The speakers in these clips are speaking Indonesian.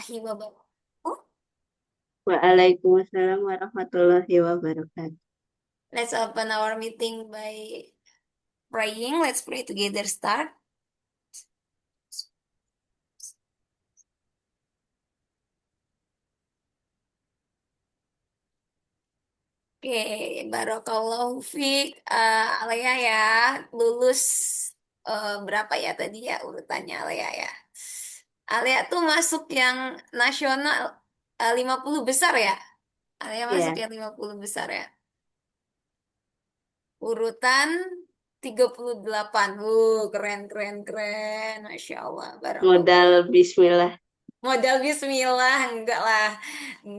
warahmatullahi wabarakatuh. Waalaikumsalam warahmatullahi wabarakatuh. Let's open our meeting by praying. Let's pray together. Start. Oke, Barakallahu Fik. Alea ya, lulus berapa ya tadi ya urutannya Alea ya? Alea tuh masuk yang nasional 50 besar ya? Alea masuk Ya, yang 50 besar ya? Urutan 38. Keren, keren, keren. Masya Allah, Barakallah. modal bismillah. Modal bismillah, enggak lah.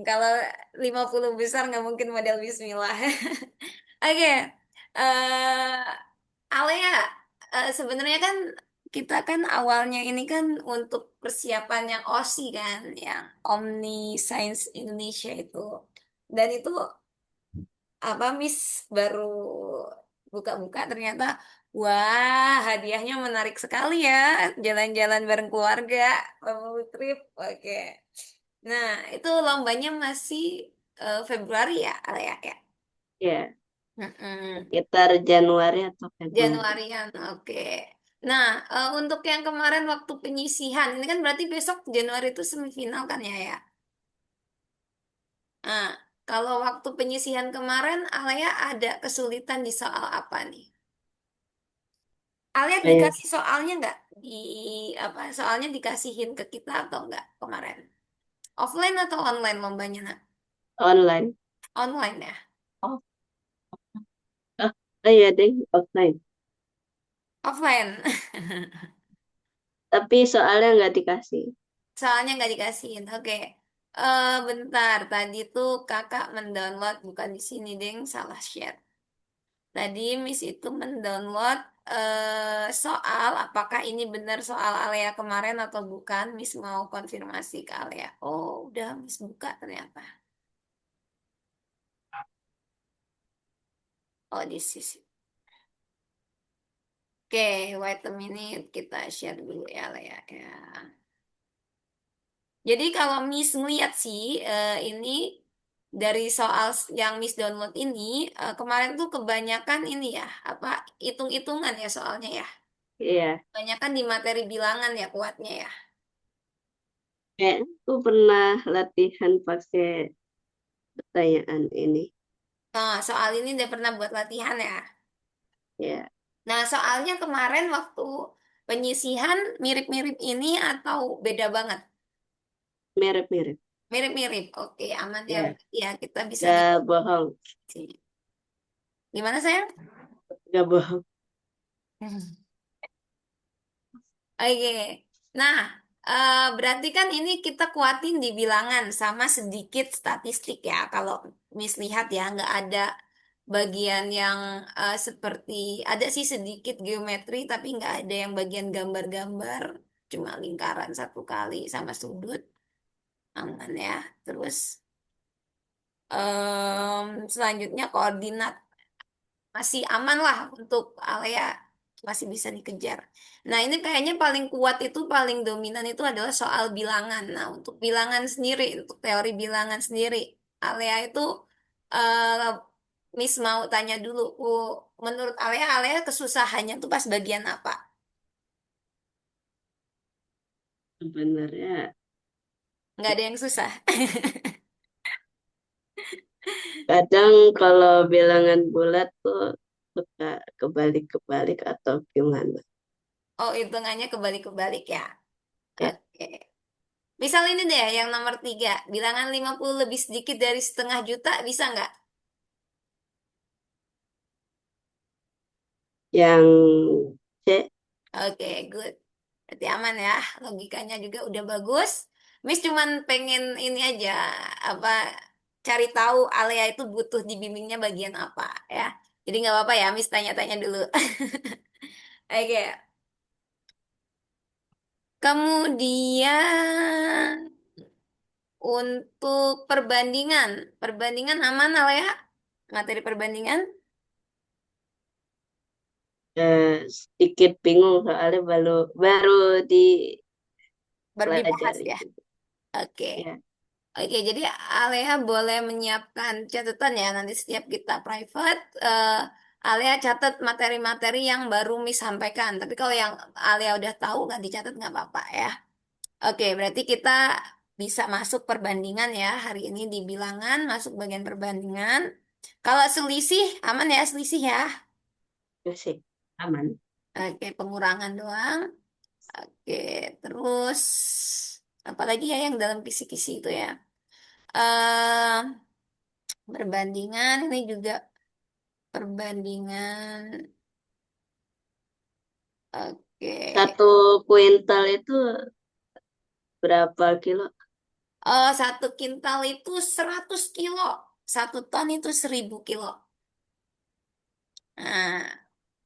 Kalau 50 besar nggak mungkin modal bismillah. Oke, eh Alea, sebenarnya kan kita kan awalnya ini kan untuk persiapan yang OSI kan, yang Omni Science Indonesia itu. Dan itu apa Miss baru buka-buka ternyata wah hadiahnya menarik sekali ya, jalan-jalan bareng keluarga, family trip. Oke. Nah, itu lombanya masih Februari ya, Alea ya. Ya, Mm-mm. sekitar Januari atau Februari. Januarian, oke. Nah, untuk yang kemarin waktu penyisihan, ini kan berarti besok Januari itu semifinal kan ya ya. Nah, kalau waktu penyisihan kemarin, Alea ada kesulitan di soal apa nih? Alia Banyak dikasih soalnya nggak di apa? Soalnya dikasihin ke kita atau nggak kemarin? Offline atau online lombanya nak? online. Online ya? Oh, oh iya deh, offline. Offline. Tapi soalnya nggak dikasih. Soalnya nggak dikasihin. Oke. Bentar. Tadi tuh kakak mendownload bukan di sini deng, salah share. Tadi Miss itu mendownload soal. Apakah ini benar soal Alea kemarin atau bukan? Miss mau konfirmasi ke Alea. Oh, udah Miss buka ternyata. Oh, di sisi. Oke, wait a minute. Kita share dulu ya, Lea. Ya. Jadi kalau Miss ngeliat sih, ini dari soal yang Miss download ini, kemarin tuh kebanyakan ini ya, apa, hitung-hitungan ya soalnya ya. Iya, Kebanyakan di materi bilangan ya kuatnya ya. kayak aku pernah latihan pakai pertanyaan ini. Nah, soal ini udah pernah buat latihan ya. Ya, Nah, soalnya kemarin waktu penyisihan mirip-mirip ini atau beda banget? mirip-mirip. Mirip-mirip. Oke, aman ya. Ya, Ya, kita bisa di gak bohong. Gimana sayang? Gak bohong. Oke. Nah, berarti kan ini kita kuatin di bilangan sama sedikit statistik ya. Kalau Miss lihat ya, nggak ada bagian yang seperti ada sih sedikit geometri, tapi nggak ada yang bagian gambar-gambar. Cuma lingkaran satu kali sama sudut, aman ya. Terus selanjutnya koordinat. Masih aman lah untuk area masih bisa dikejar. Nah, ini kayaknya paling kuat itu paling dominan itu adalah soal bilangan. Nah, untuk bilangan sendiri, untuk teori bilangan sendiri, area itu eh Miss mau tanya dulu, menurut area kesusahannya tuh pas bagian apa? Sebenarnya Nggak ada yang susah. kadang kalau bilangan bulat tuh suka kebalik-kebalik atau gimana. Oh, hitungannya kebalik-kebalik ya. Ya, Oke. Misal ini deh, yang nomor 3, bilangan 50 lebih sedikit dari setengah juta, bisa nggak? yang C, Oke, good. Berarti aman ya. Logikanya juga udah bagus. Miss cuman pengen ini aja, apa, cari tahu Alea itu butuh dibimbingnya bagian apa ya. Jadi nggak apa-apa ya, Miss tanya-tanya dulu. Oke. Kemudian untuk perbandingan. Perbandingan aman Alea? Materi perbandingan? sedikit bingung soalnya baru Baru dibahas dipelajari ya. juga. Oke. Ya, Oke, jadi Alea boleh menyiapkan catatan ya. Nanti setiap kita private, Alea catat materi-materi yang baru Miss sampaikan. Tapi kalau yang Alea udah tahu nggak dicatat nggak apa-apa ya. Oke, berarti kita bisa masuk perbandingan ya. Hari ini di bilangan masuk bagian perbandingan. Kalau selisih, aman ya selisih ya. masih aman. Oke, pengurangan doang. Oke, terus apalagi ya yang dalam kisi-kisi itu ya. eh Perbandingan ini juga perbandingan. Oke. Satu kuintal itu berapa kilo? 1 kintal itu 100 kilo. 1 ton itu 1000 kilo. Nah,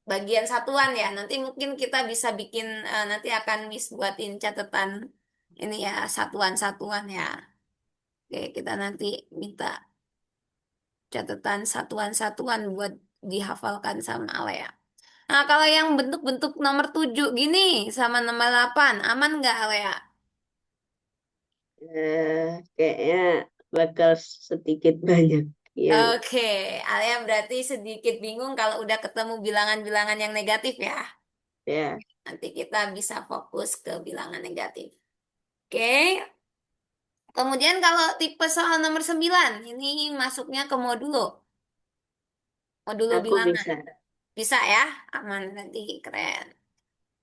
bagian satuan ya. Nanti mungkin kita bisa bikin, nanti akan Miss buatin catatan ini ya, satuan-satuan ya. Oke, kita nanti minta catatan satuan-satuan buat dihafalkan sama Alea. Nah, kalau yang bentuk-bentuk nomor 7 gini sama nomor 8 aman nggak Alea? Kayaknya bakal sedikit banyak yang Oke, Alia berarti sedikit bingung kalau udah ketemu bilangan-bilangan yang negatif ya. ya. Nanti kita bisa fokus ke bilangan negatif. Oke, kemudian kalau tipe soal nomor 9 ini masuknya ke modulo, modulo Aku bilangan. bisa. Bisa ya? Aman nanti keren.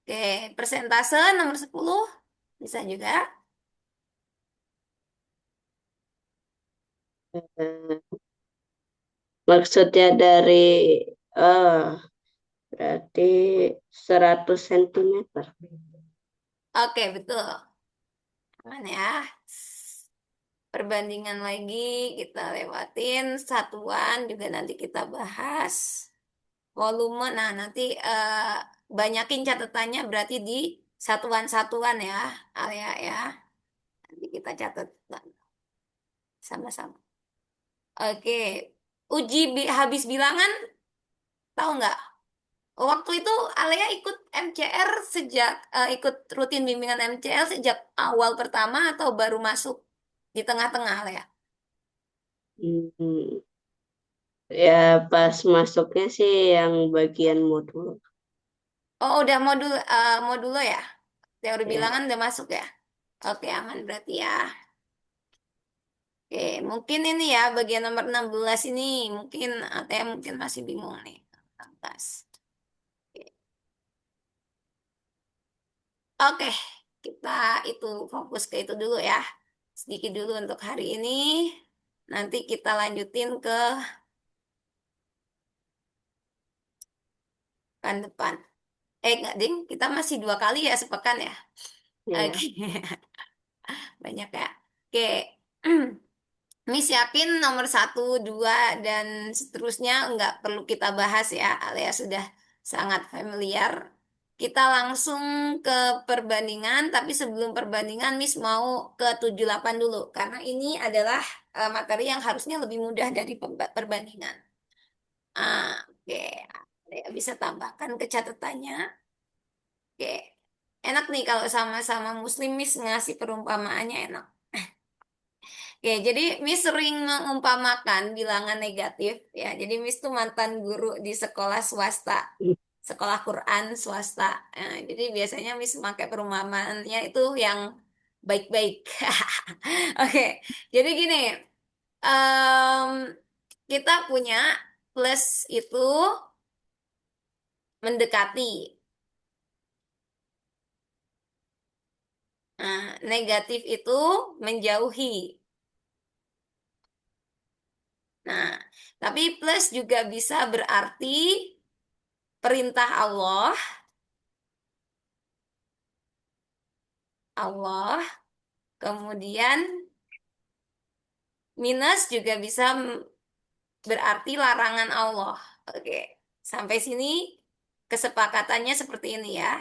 Oke, persentase nomor 10 bisa juga. eh, Maksudnya dari berarti 100 cm. Oke, betul. Aman ya. Perbandingan lagi kita lewatin satuan juga nanti kita bahas. Volume, nah nanti banyakin catatannya berarti di satuan-satuan ya, area ya. Nanti kita catat sama-sama. Oke, habis bilangan, tahu nggak? Waktu itu Alea ikut MCR ikut rutin bimbingan MCR sejak awal pertama atau baru masuk di tengah-tengah Alea? Hmm, ya pas masuknya sih yang bagian modul. Oh, udah modulo ya? Teori Ya, bilangan udah masuk ya? Oke, aman berarti ya. Oke, mungkin ini ya bagian nomor 16 ini mungkin ATM mungkin masih bingung nih. 16. Oke, Oke, kita itu fokus ke itu dulu ya. Sedikit dulu untuk hari ini. Nanti kita lanjutin ke pekan depan. Enggak, Ding. Kita masih 2 kali ya sepekan ya. Oke, ya. banyak ya. Oke. Miss yakin nomor 1, 2, dan seterusnya nggak perlu kita bahas ya, alias sudah sangat familiar. Kita langsung ke perbandingan, tapi sebelum perbandingan Miss mau ke 78 dulu, karena ini adalah materi yang harusnya lebih mudah dari perbandingan. Oke, Alea bisa tambahkan ke catatannya. Oke, enak nih kalau sama-sama Muslim Miss ngasih perumpamaannya enak. Oke, jadi Miss sering mengumpamakan bilangan negatif ya. Jadi Miss tuh mantan guru di sekolah swasta, sekolah Quran swasta. Jadi biasanya Miss pakai perumpamaannya itu yang baik-baik. Oke, jadi gini, em, kita punya plus itu mendekati. Negatif itu menjauhi. Nah, tapi plus juga bisa berarti perintah Allah, Allah, kemudian minus juga bisa berarti larangan Allah. Oke, sampai sini kesepakatannya seperti ini ya.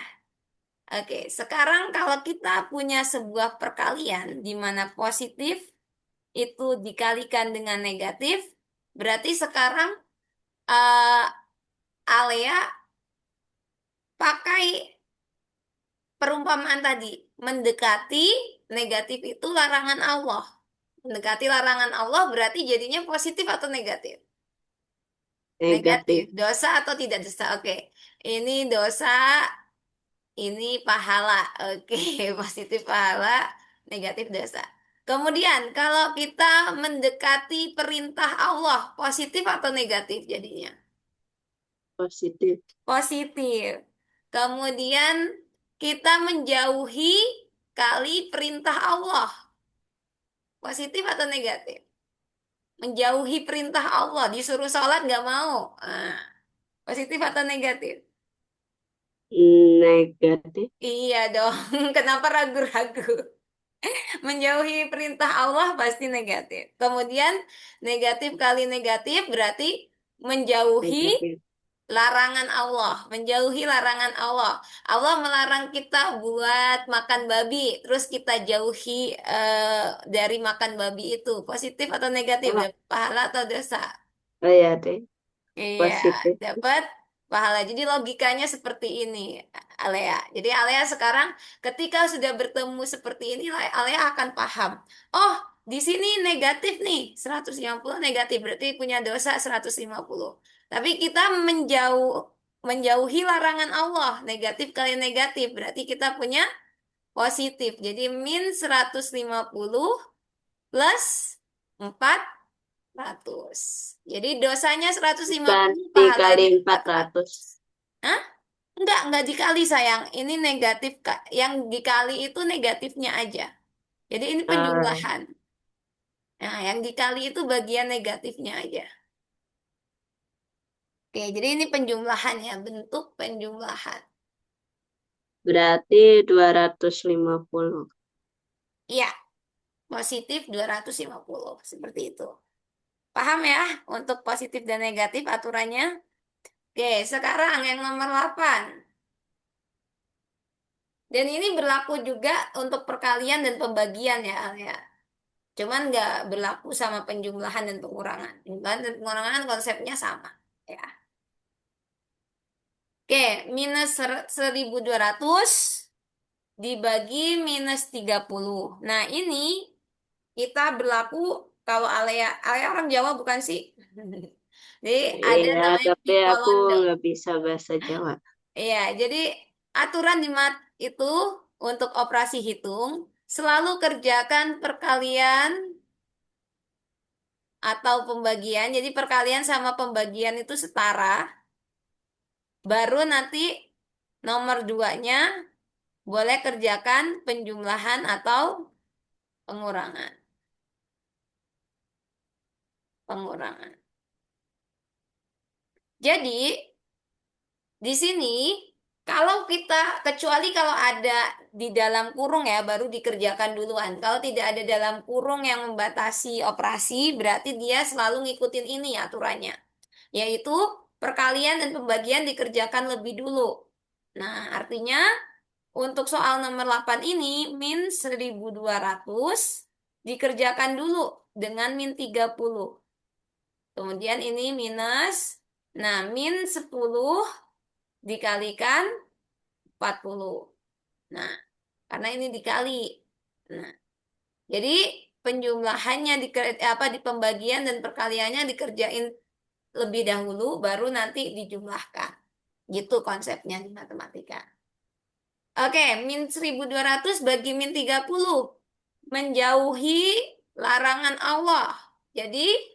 Oke, sekarang kalau kita punya sebuah perkalian di mana positif itu dikalikan dengan negatif, berarti sekarang eh, Alea pakai perumpamaan tadi, mendekati negatif itu larangan Allah. Mendekati larangan Allah berarti jadinya positif atau negatif? Negatif. Negatif. Dosa atau tidak dosa? Oke. Ini dosa, ini pahala. Oke, positif pahala, negatif dosa. Kemudian, kalau kita mendekati perintah Allah, positif atau negatif jadinya? Positif. Positif. Kemudian, kita menjauhi kali perintah Allah, positif atau negatif? Menjauhi perintah Allah, disuruh sholat nggak mau. Positif atau negatif? Negatif. Iya dong. Kenapa ragu-ragu? Menjauhi perintah Allah pasti negatif. Kemudian negatif kali negatif berarti menjauhi Negatif. larangan Allah, menjauhi larangan Allah. Allah melarang kita buat makan babi, terus kita jauhi dari makan babi itu. Positif atau negatif? Oh, Dapat pahala atau dosa? oh ya deh. Iya, Positif. dapat pahala. Jadi logikanya seperti ini, Alea. Jadi Alea sekarang ketika sudah bertemu seperti ini, Alea akan paham. Oh, di sini negatif nih, 150 negatif, berarti punya dosa 150. Tapi kita menjauhi larangan Allah, negatif kali negatif, berarti kita punya positif. Jadi min 150 plus 400. Jadi dosanya 150, Ganti kali pahalanya empat 400. ratus Hah? Enggak dikali sayang. Ini negatif, Kak. Yang dikali itu negatifnya aja. Jadi ini Ah, penjumlahan. Nah, yang dikali itu bagian negatifnya aja. Oke, jadi ini penjumlahan ya, bentuk penjumlahan. berarti 250. Iya, positif 250 seperti itu. Paham ya untuk positif dan negatif aturannya? Oke, sekarang yang nomor 8. Dan ini berlaku juga untuk perkalian dan pembagian ya, Al, ya. Cuman nggak berlaku sama penjumlahan dan pengurangan. Penjumlahan dan pengurangan konsepnya sama. Ya. Oke, minus 1.200 dibagi minus 30. Nah, ini kita berlaku kalau Alea orang Jawa bukan sih? Jadi ada Iya, namanya tapi aku Pikolondo. nggak bisa bahasa Jawa. Iya, jadi aturan di mat itu untuk operasi hitung selalu kerjakan perkalian atau pembagian. Jadi perkalian sama pembagian itu setara. Baru nanti nomor duanya boleh kerjakan penjumlahan atau pengurangan. Pengurangan. Jadi di sini kalau kita kecuali kalau ada di dalam kurung ya baru dikerjakan duluan. Kalau tidak ada dalam kurung yang membatasi operasi berarti dia selalu ngikutin ini aturannya. Yaitu perkalian dan pembagian dikerjakan lebih dulu. Nah, artinya untuk soal nomor 8 ini, min 1.200 dikerjakan dulu dengan min 30. Kemudian ini minus, nah min 10 dikalikan 40. Nah, karena ini dikali. Nah, jadi penjumlahannya di pembagian dan perkaliannya dikerjain lebih dahulu, baru nanti dijumlahkan. Gitu konsepnya di matematika. Oke, min 1.200 bagi min 30. Menjauhi larangan Allah. Jadi,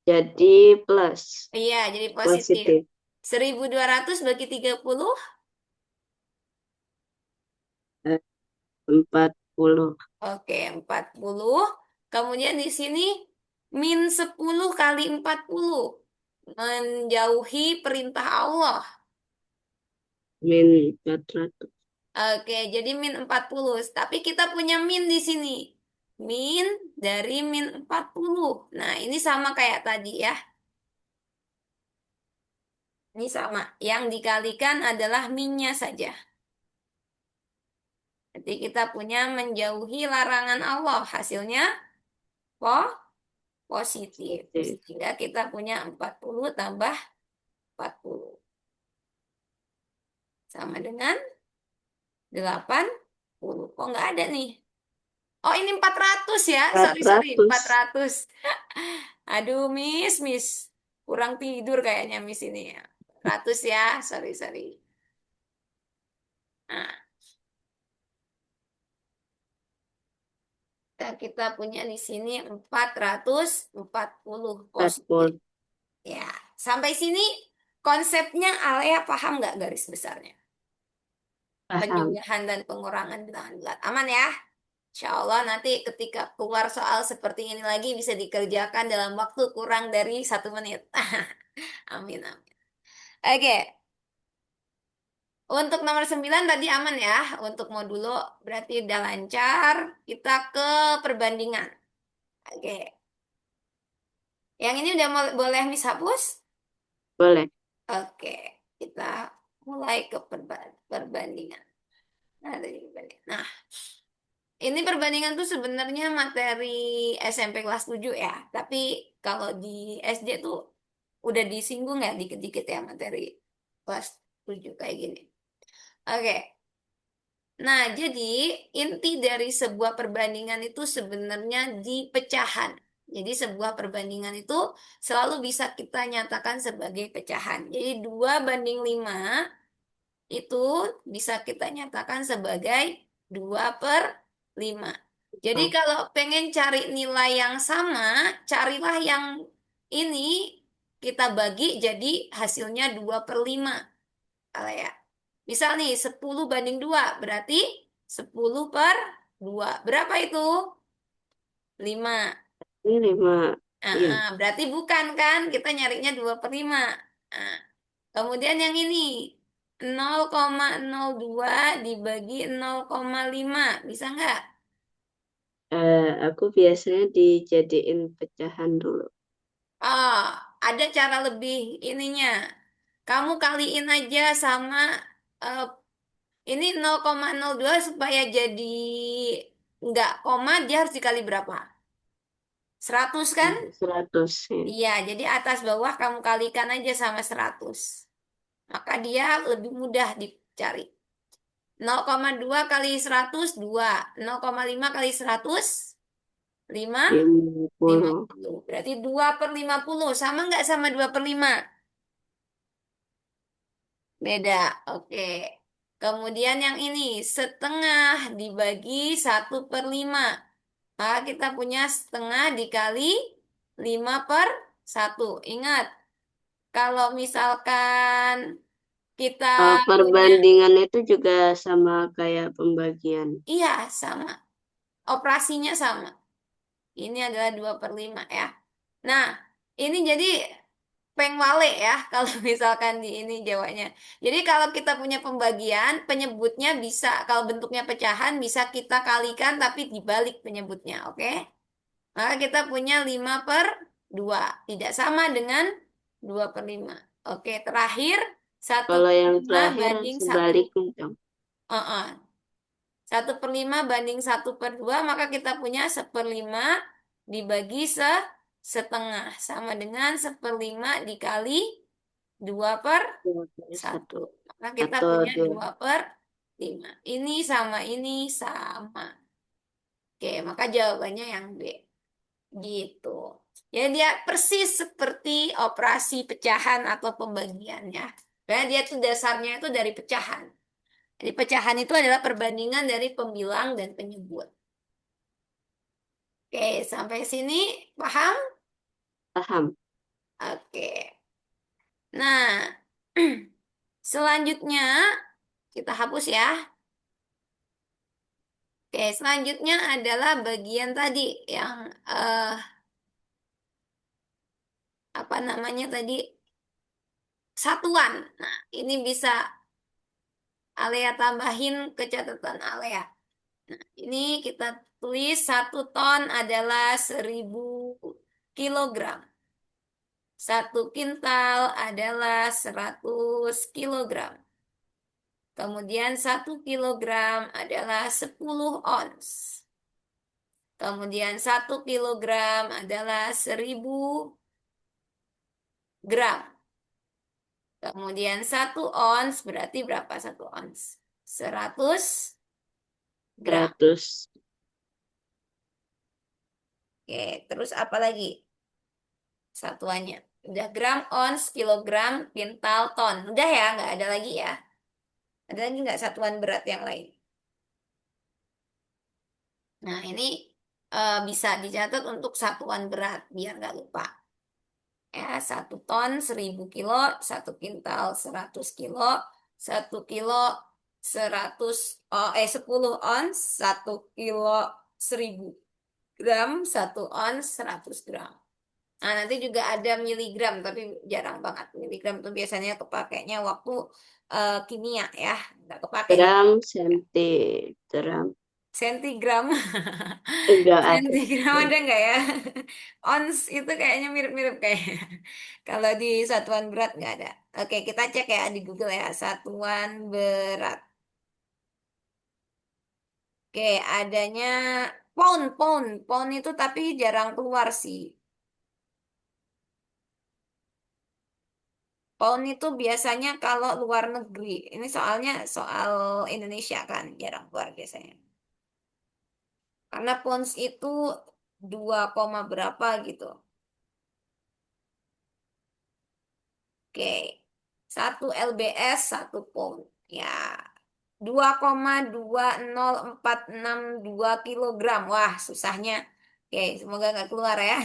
Jadi plus iya, jadi positif. positif 1.200 bagi 30. 40. Oke, 40. Kemudian di sini min 10 kali 40. Menjauhi perintah Allah. Min 400. Oke, jadi min 40. Tapi kita punya min di sini. Min dari min 40. Nah, ini sama kayak tadi ya. Ini sama. Yang dikalikan adalah minnya saja. Jadi kita punya menjauhi larangan Allah. Hasilnya po positif. Positif. Sehingga kita punya 40 tambah 40. Sama dengan 80. 40. Kok nggak ada nih? Oh, ini 400 ya. empat Sorry, sorry. ratus 400. Aduh, Miss, Miss. Kurang tidur kayaknya Miss ini ya. 100 ya. Sorry, sorry. Nah, kita punya di sini 440 empat positif. puluh Ya, sampai sini konsepnya Alea paham nggak garis besarnya? paham. Penjumlahan dan pengurangan bilangan bulat. Aman ya? Insya Allah nanti ketika keluar soal seperti ini lagi bisa dikerjakan dalam waktu kurang dari 1 menit. Amin, amin. Oke, untuk nomor 9 tadi aman ya. Untuk modulo berarti udah lancar. Kita ke perbandingan. Oke, yang ini udah boleh Miss hapus? Boleh. Oke, kita mulai ke perbandingan. Nah, dari perbandingan. Nah, ini perbandingan tuh sebenarnya materi SMP kelas 7 ya. Tapi kalau di SD tuh udah disinggung ya dikit-dikit ya materi kelas 7 kayak gini. Oke. Nah, jadi inti dari sebuah perbandingan itu sebenarnya di pecahan. Jadi sebuah perbandingan itu selalu bisa kita nyatakan sebagai pecahan. Jadi 2 banding 5 itu bisa kita nyatakan sebagai 2/5. Jadi Oh, kalau pengen cari nilai yang sama, carilah yang ini kita bagi jadi hasilnya 2/5. Kalau ya. Misal nih 10 banding 2 berarti 10/2. Berapa itu? 5. ini lima. Iya. Berarti bukan kan? Kita nyarinya 2/5. Nah, kemudian yang ini 0,02 dibagi 0,5 bisa nggak? Aku biasanya dijadiin pecahan dulu. Oh, ada cara lebih ininya. Kamu kaliin aja sama eh, ini 0,02 supaya jadi nggak koma dia harus dikali berapa? 100 kan? 100 ya. Iya, jadi atas bawah kamu kalikan aja sama 100. Maka dia lebih mudah dicari. 0,2 kali 100 2. 0,5 kali 100 5, 50. 50. Berarti 2/50. Sama nggak sama 2/5? Beda. Oke. Kemudian yang ini, setengah dibagi 1/5. Maka kita punya setengah dikali 5/1. Ingat, kalau misalkan kita punya, Perbandingan itu juga sama kayak pembagian. iya sama. Operasinya sama. Ini adalah 2/5 ya. Nah, ini jadi pengwale ya kalau misalkan di ini Jawanya. Jadi kalau kita punya pembagian, penyebutnya bisa, kalau bentuknya pecahan bisa kita kalikan tapi dibalik penyebutnya, oke? Maka kita punya 5/2. Tidak sama dengan 2/5. Oke, terakhir satu Kalau per yang lima terakhir banding satu. sebaliknya dong. 1/5 banding 1/2, maka kita punya 1/5 dibagi setengah. Sama dengan 1/5 dikali 2/1. 2/1 Maka kita atau punya 2. 2/5. Ini sama ini sama. Oke, maka jawabannya yang B. Gitu. Ya dia persis seperti operasi pecahan atau pembagiannya. Karena dia tuh dasarnya itu dari pecahan. Jadi pecahan itu adalah perbandingan dari pembilang dan penyebut. Oke, sampai sini paham? Paham. Oke. Nah, selanjutnya kita hapus ya. Oke, selanjutnya adalah bagian tadi yang apa namanya tadi satuan. Nah, ini bisa Alea tambahin ke catatan Alea. Ini kita tulis 1 ton adalah 1.000 kilogram. 1 kintal adalah 100 kilogram. Kemudian 1 kilogram adalah 10 ons. Kemudian 1 kilogram adalah 1.000 gram. Kemudian 1 ons berarti berapa 1 ons? 100 gram. 100 Oke, terus apa lagi satuannya? Udah gram, ons, kilogram, kintal, ton. Udah ya, nggak ada lagi ya. Ada lagi nggak satuan berat yang lain? Nah, ini bisa dicatat untuk satuan berat, biar nggak lupa. Ya, 1 ton 1000 kilo, 1 kintal 100 kilo, 1 kilo 100, 10 ons, 1 kilo 1000 gram, 1 ons 100 gram. Nah, nanti juga ada miligram, tapi jarang banget. Miligram tuh biasanya kepakainya waktu kimia ya, nggak kepake di gram, sentigram. sentigram. Enggak ada. Sentigram ada nggak ya? Ons itu kayaknya mirip-mirip kayak. Kalau di satuan berat nggak ada. Oke, kita cek ya di Google ya. Satuan berat. Oke, adanya pound, pound. Pound itu tapi jarang keluar sih. Pound itu biasanya kalau luar negeri. Ini soalnya soal Indonesia kan, jarang keluar biasanya. Karena pounds itu 2, berapa gitu. Oke, 1 lbs 1 pound. Ya, 2,20462 kilogram. Wah, susahnya. Oke, semoga nggak keluar ya.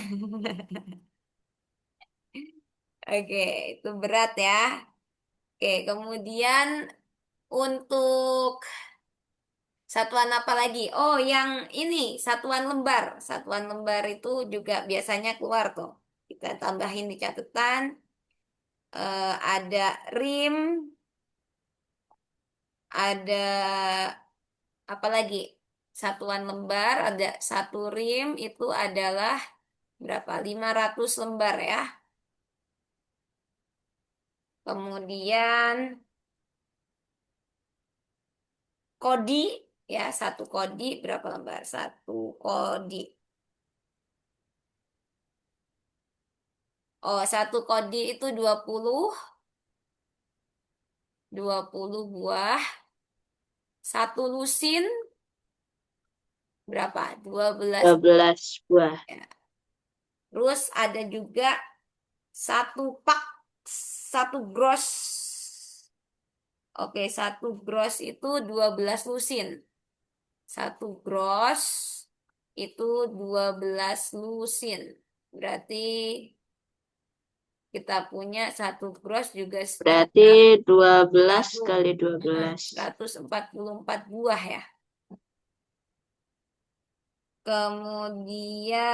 Oke, itu berat ya. Oke, kemudian untuk satuan apa lagi? Oh, yang ini, satuan lembar. Satuan lembar itu juga biasanya keluar tuh. Kita tambahin di catatan. Ada rim, ada apa lagi? Satuan lembar, ada 1 rim itu adalah berapa? 500 lembar ya. Kemudian kodi, ya 1 kodi berapa lembar? 1 kodi. Oh, 1 kodi itu 20 buah. 1 lusin berapa? 12 12 buah. ya. Terus ada juga 1 pak, 1 gross. Oke, 1 gross itu 12 lusin. 1 gross itu 12 lusin. Berarti kita punya 1 gross juga Berarti 12 satu kali 12. 144 buah ya. Kemudian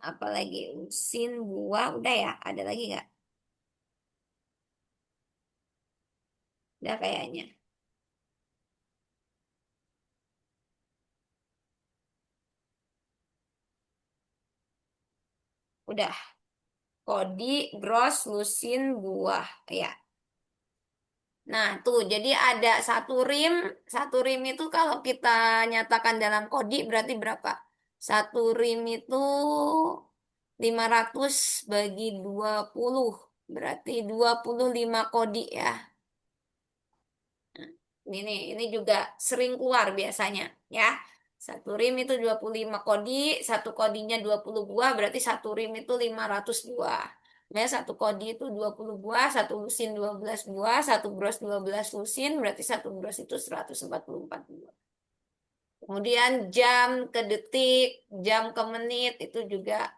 apa lagi? Lusin, buah, udah ya? Ada lagi nggak? Udah kayaknya. Udah. Kodi, gross, lusin, buah. Ya. Nah, tuh, jadi ada 1 rim. 1 rim itu kalau kita nyatakan dalam kodi berarti berapa? 1 rim itu 500 bagi 20. Berarti 25 kodi ya. Nah, ini juga sering keluar biasanya ya. 1 rim itu 25 kodi, 1 kodinya 20 buah, berarti 1 rim itu 500 buah. Nah, 1 kodi itu 20 buah, 1 lusin 12 buah, 1 gross 12 lusin, berarti 1 gross itu 144 buah. Kemudian jam ke detik, jam ke menit itu juga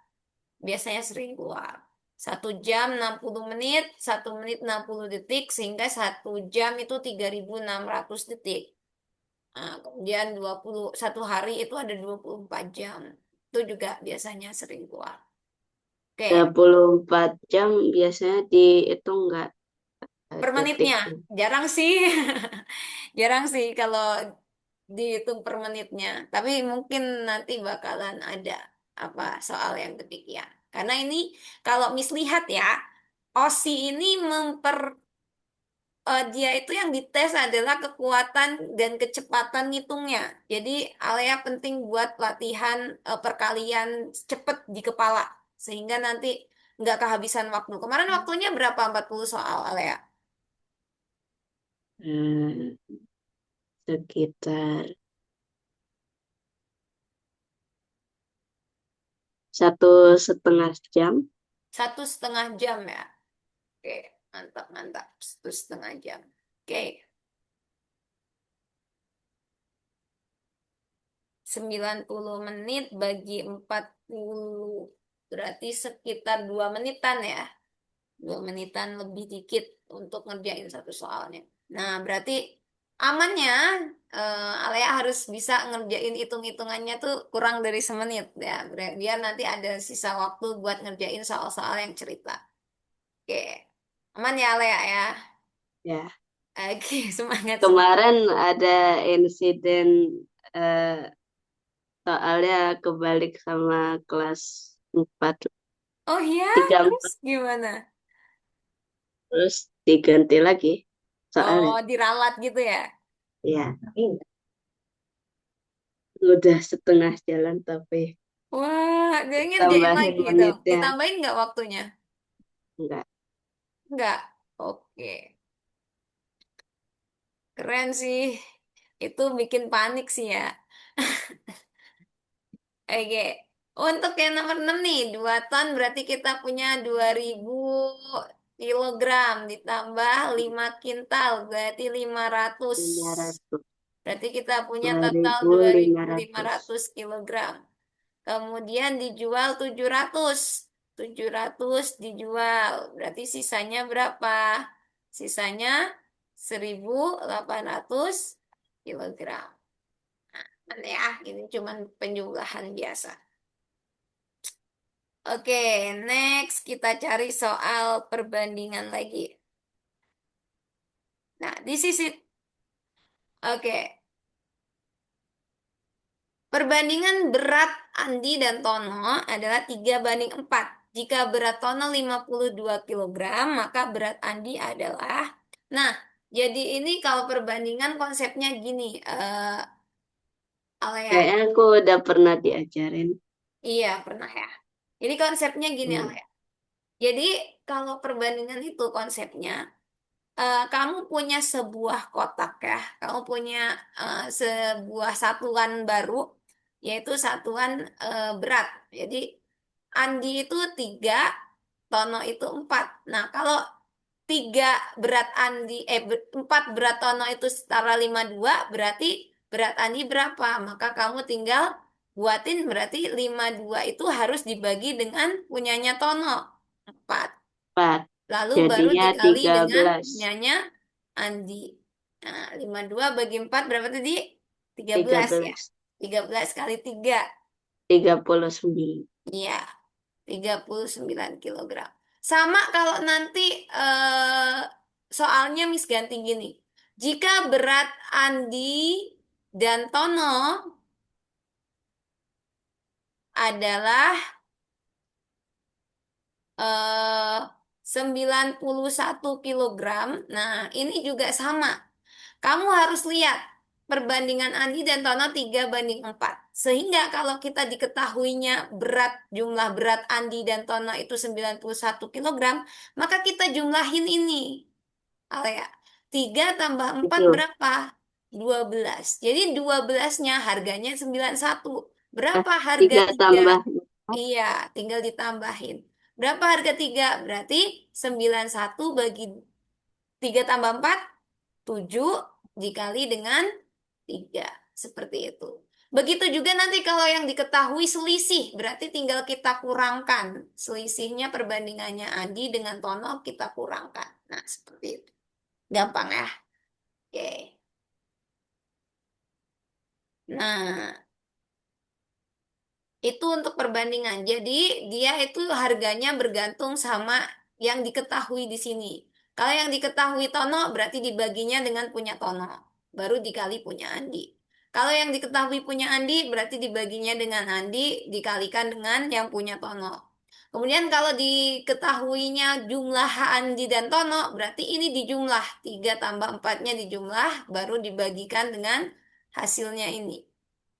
biasanya sering keluar. 1 jam 60 menit, 1 menit 60 detik, sehingga 1 jam itu 3600 detik. Nah, kemudian 21 hari itu ada 24 jam. Itu juga biasanya sering keluar. Oke, 24 jam biasanya dihitung nggak per menitnya. detiknya. Jarang sih. Jarang sih kalau dihitung per menitnya. Tapi mungkin nanti bakalan ada apa soal yang demikian. Karena ini kalau mislihat ya, OSI ini dia itu yang dites adalah kekuatan dan kecepatan ngitungnya. Jadi Alea penting buat latihan perkalian cepet di kepala sehingga nanti nggak kehabisan waktu. Kemarin waktunya berapa? 40 soal Alea. Eh, sekitar 1,5 jam. 1,5 jam ya. Oke, mantap, mantap. 1,5 jam. Oke, 90 menit bagi 40. Berarti sekitar 2 menitan ya. 2 menitan lebih dikit untuk ngerjain satu soalnya. Nah, berarti amannya Alea harus bisa ngerjain hitung-hitungannya tuh kurang dari semenit ya. Biar nanti ada sisa waktu buat ngerjain soal-soal yang cerita. Oke, aman ya Alea ya. Ya, Oke, semangat semangat. kemarin ada insiden eh, soalnya kebalik sama kelas 4 Oh ya, 3 4 terus gimana? terus diganti lagi Oh, soalnya. diralat gitu ya? Ya, udah setengah jalan tapi Wah, dia ngerjain tambahin lagi dong. menitnya Ditambahin nggak waktunya? enggak. Nggak. Oke, keren sih. Itu bikin panik sih ya. Oke, untuk yang nomor 6 nih, 2 ton berarti kita punya 2.000 kilogram ditambah 5 kintal berarti 500. 500 Berarti kita punya dua total ribu dua lima ribu lima ratus ratus kilogram. Kemudian dijual 700. 700 dijual. Berarti sisanya berapa? Sisanya 1.800 kilogram. Nah, ya, ini cuman penjumlahan biasa. Oke, next kita cari soal perbandingan lagi. Nah, di sisi, oke, perbandingan berat Andi dan Tono adalah 3:4. Jika berat Tono 52 kilogram, maka berat Andi adalah... Nah, jadi ini kalau perbandingan konsepnya gini, Alea. kayaknya aku udah pernah diajarin. Iya, pernah ya. Jadi konsepnya gini, Hmm. Alea. Jadi kalau perbandingan itu konsepnya, kamu punya sebuah kotak ya, kamu punya sebuah satuan baru, yaitu satuan berat. Jadi Andi itu 3, Tono itu 4. Nah, kalau 3 berat Andi, 4 berat Tono itu setara 52, berarti berat Andi berapa? Maka kamu tinggal buatin berarti 52 itu harus dibagi dengan punyanya Tono, 4. 4 Lalu baru jadinya dikali tiga dengan belas punyanya Andi. Nah, 52 bagi 4 berapa tadi? tiga tiga belas ya. belas 13 kali 3. 39. Iya, 39 kilogram. Sama kalau nanti soalnya Miss ganti gini. Jika berat Andi dan Tono adalah eh 91 kilogram. Nah, ini juga sama. Kamu harus lihat perbandingan Andi dan Tono 3:4. Sehingga kalau kita diketahuinya jumlah berat Andi dan Tono itu 91 kilogram, maka kita jumlahin ini. Alea, 3 tambah 4 Itu berapa? 12. Jadi 12-nya harganya 91. Berapa harga 3 3? tambah 4, Iya, tinggal ditambahin. Berapa harga 3? Berarti 91 bagi 3 tambah 4 7 dikali dengan 3. Seperti itu. Begitu juga nanti kalau yang diketahui selisih, berarti tinggal kita kurangkan. Selisihnya perbandingannya Andi dengan Tono kita kurangkan. Nah, seperti itu. Gampang ya. Oke. Nah, itu untuk perbandingan. Jadi dia itu harganya bergantung sama yang diketahui di sini. Kalau yang diketahui Tono berarti dibaginya dengan punya Tono. Baru dikali punya Andi. Kalau yang diketahui punya Andi berarti dibaginya dengan Andi dikalikan dengan yang punya Tono. Kemudian kalau diketahuinya jumlah Andi dan Tono berarti ini dijumlah. 3 tambah 4-nya dijumlah baru dibagikan dengan hasilnya ini.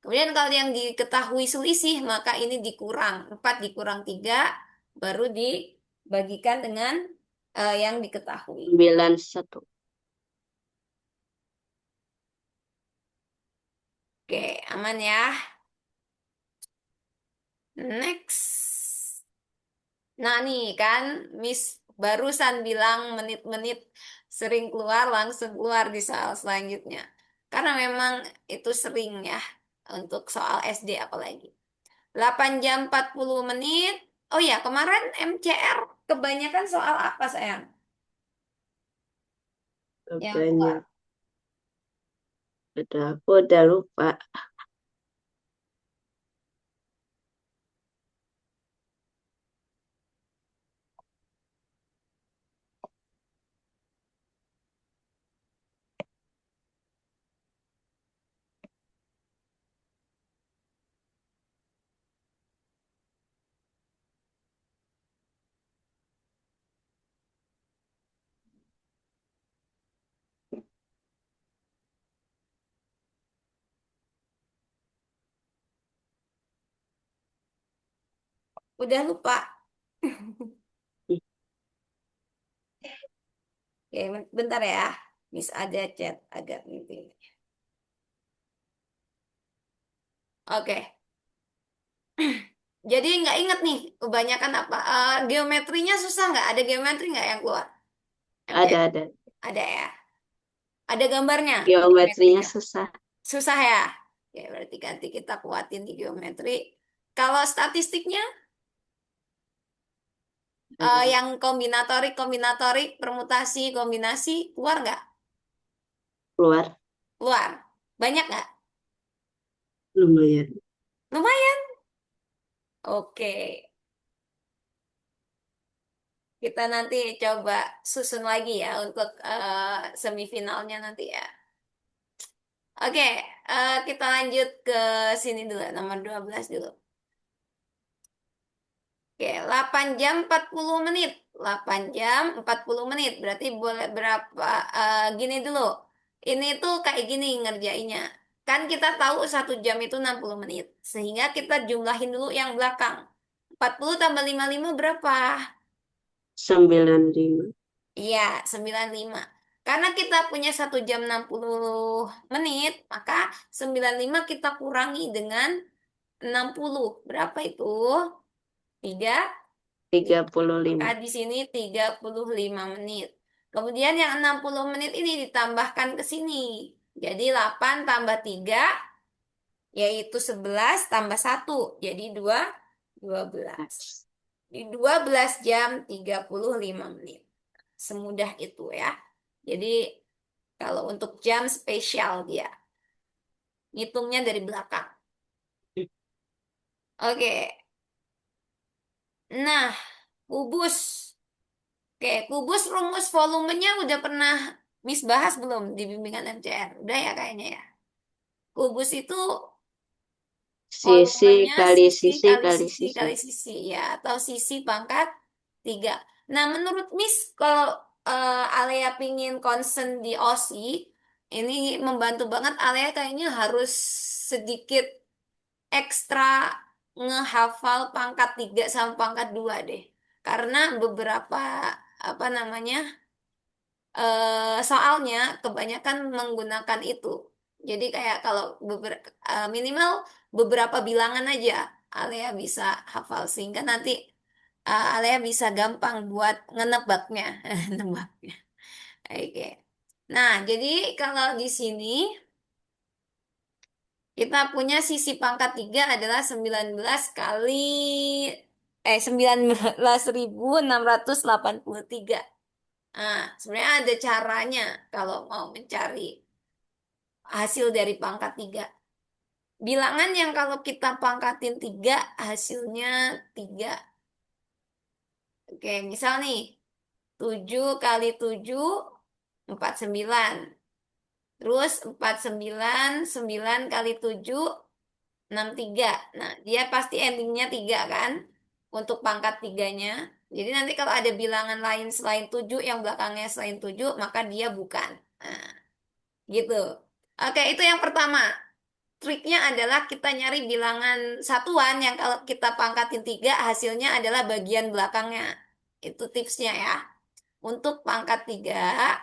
Kemudian kalau yang diketahui selisih, maka ini dikurang. 4 dikurang 3, baru dibagikan dengan yang diketahui. 91. Oke, aman ya. Next. Nah nih kan, Miss barusan bilang menit-menit sering keluar, langsung keluar di soal selanjutnya. Karena memang itu sering ya, untuk soal SD apalagi. 8 jam 40 menit. Oh ya, kemarin MCR kebanyakan soal apa sayang? Yang keluar. Banyak. Aku udah lupa. Udah lupa. Oke, bentar ya. Miss ada chat agak meeting. Oke. Jadi nggak inget nih kebanyakan apa. Geometrinya susah nggak? Ada geometri nggak yang keluar? MCR Ada. ada ya. Ada gambarnya Geometrinya geometrika. susah. Susah ya. Ya berarti ganti kita kuatin di geometri. Kalau statistiknya Ada. yang kombinatorik, permutasi, kombinasi keluar nggak? Keluar. Keluar. Banyak nggak? Lumayan. Lumayan. Oke. Kita nanti coba susun lagi ya untuk semifinalnya nanti ya. Oke, kita lanjut ke sini dulu, nomor 12 dulu. Oke, 8 jam 40 menit. 8 jam 40 menit. Berarti boleh berapa? Gini dulu. Ini tuh kayak gini ngerjainnya. Kan kita tahu 1 jam itu 60 menit. Sehingga kita jumlahin dulu yang belakang. 40 tambah 55 berapa? 95. Iya, 95. Karena kita punya 1 jam 60 menit, maka 95 kita kurangi dengan 60. Berapa itu? 3. 35. Maka di sini 35 menit. Kemudian yang 60 menit ini ditambahkan ke sini. Jadi 8 tambah 3 yaitu 11 tambah 1. Jadi 12. Di 12 jam 35 menit. Semudah itu ya. Jadi kalau untuk jam spesial dia. Ngitungnya dari belakang. Oke. Nah, kubus. Oke, kubus rumus volumenya udah pernah Miss bahas belum di bimbingan MCR? Udah ya kayaknya ya. Kubus itu Sisi volumenya kali sisi sisi kali kali sisi sisi. kali sisi ya, atau sisi pangkat 3. Nah, menurut Miss kalau Alea pingin concern di OSI, ini membantu banget Alea kayaknya harus sedikit ekstra ngehafal pangkat 3 sama pangkat 2 deh. Karena beberapa apa namanya soalnya kebanyakan menggunakan itu. Jadi kayak kalau minimal beberapa bilangan aja Alea bisa hafal sehingga nanti Alea bisa gampang buat ngenebaknya, nebaknya. Oke. Nah, jadi kalau di sini kita punya sisi pangkat 3 adalah 19 kali 19.683. Nah, sebenarnya ada caranya kalau mau mencari hasil dari pangkat 3. Bilangan yang kalau kita pangkatin 3 hasilnya 3. Oke, misal nih 7 kali 7 49. Terus 49 9 kali 7 63. Nah, dia pasti endingnya 3 kan? Untuk pangkat tiganya. Jadi nanti kalau ada bilangan lain selain 7 yang belakangnya selain 7 maka dia bukan. Nah, gitu. Oke, itu yang pertama. Triknya adalah kita nyari bilangan satuan yang kalau kita pangkatin 3 hasilnya adalah bagian belakangnya. Itu tipsnya ya. Untuk pangkat 3.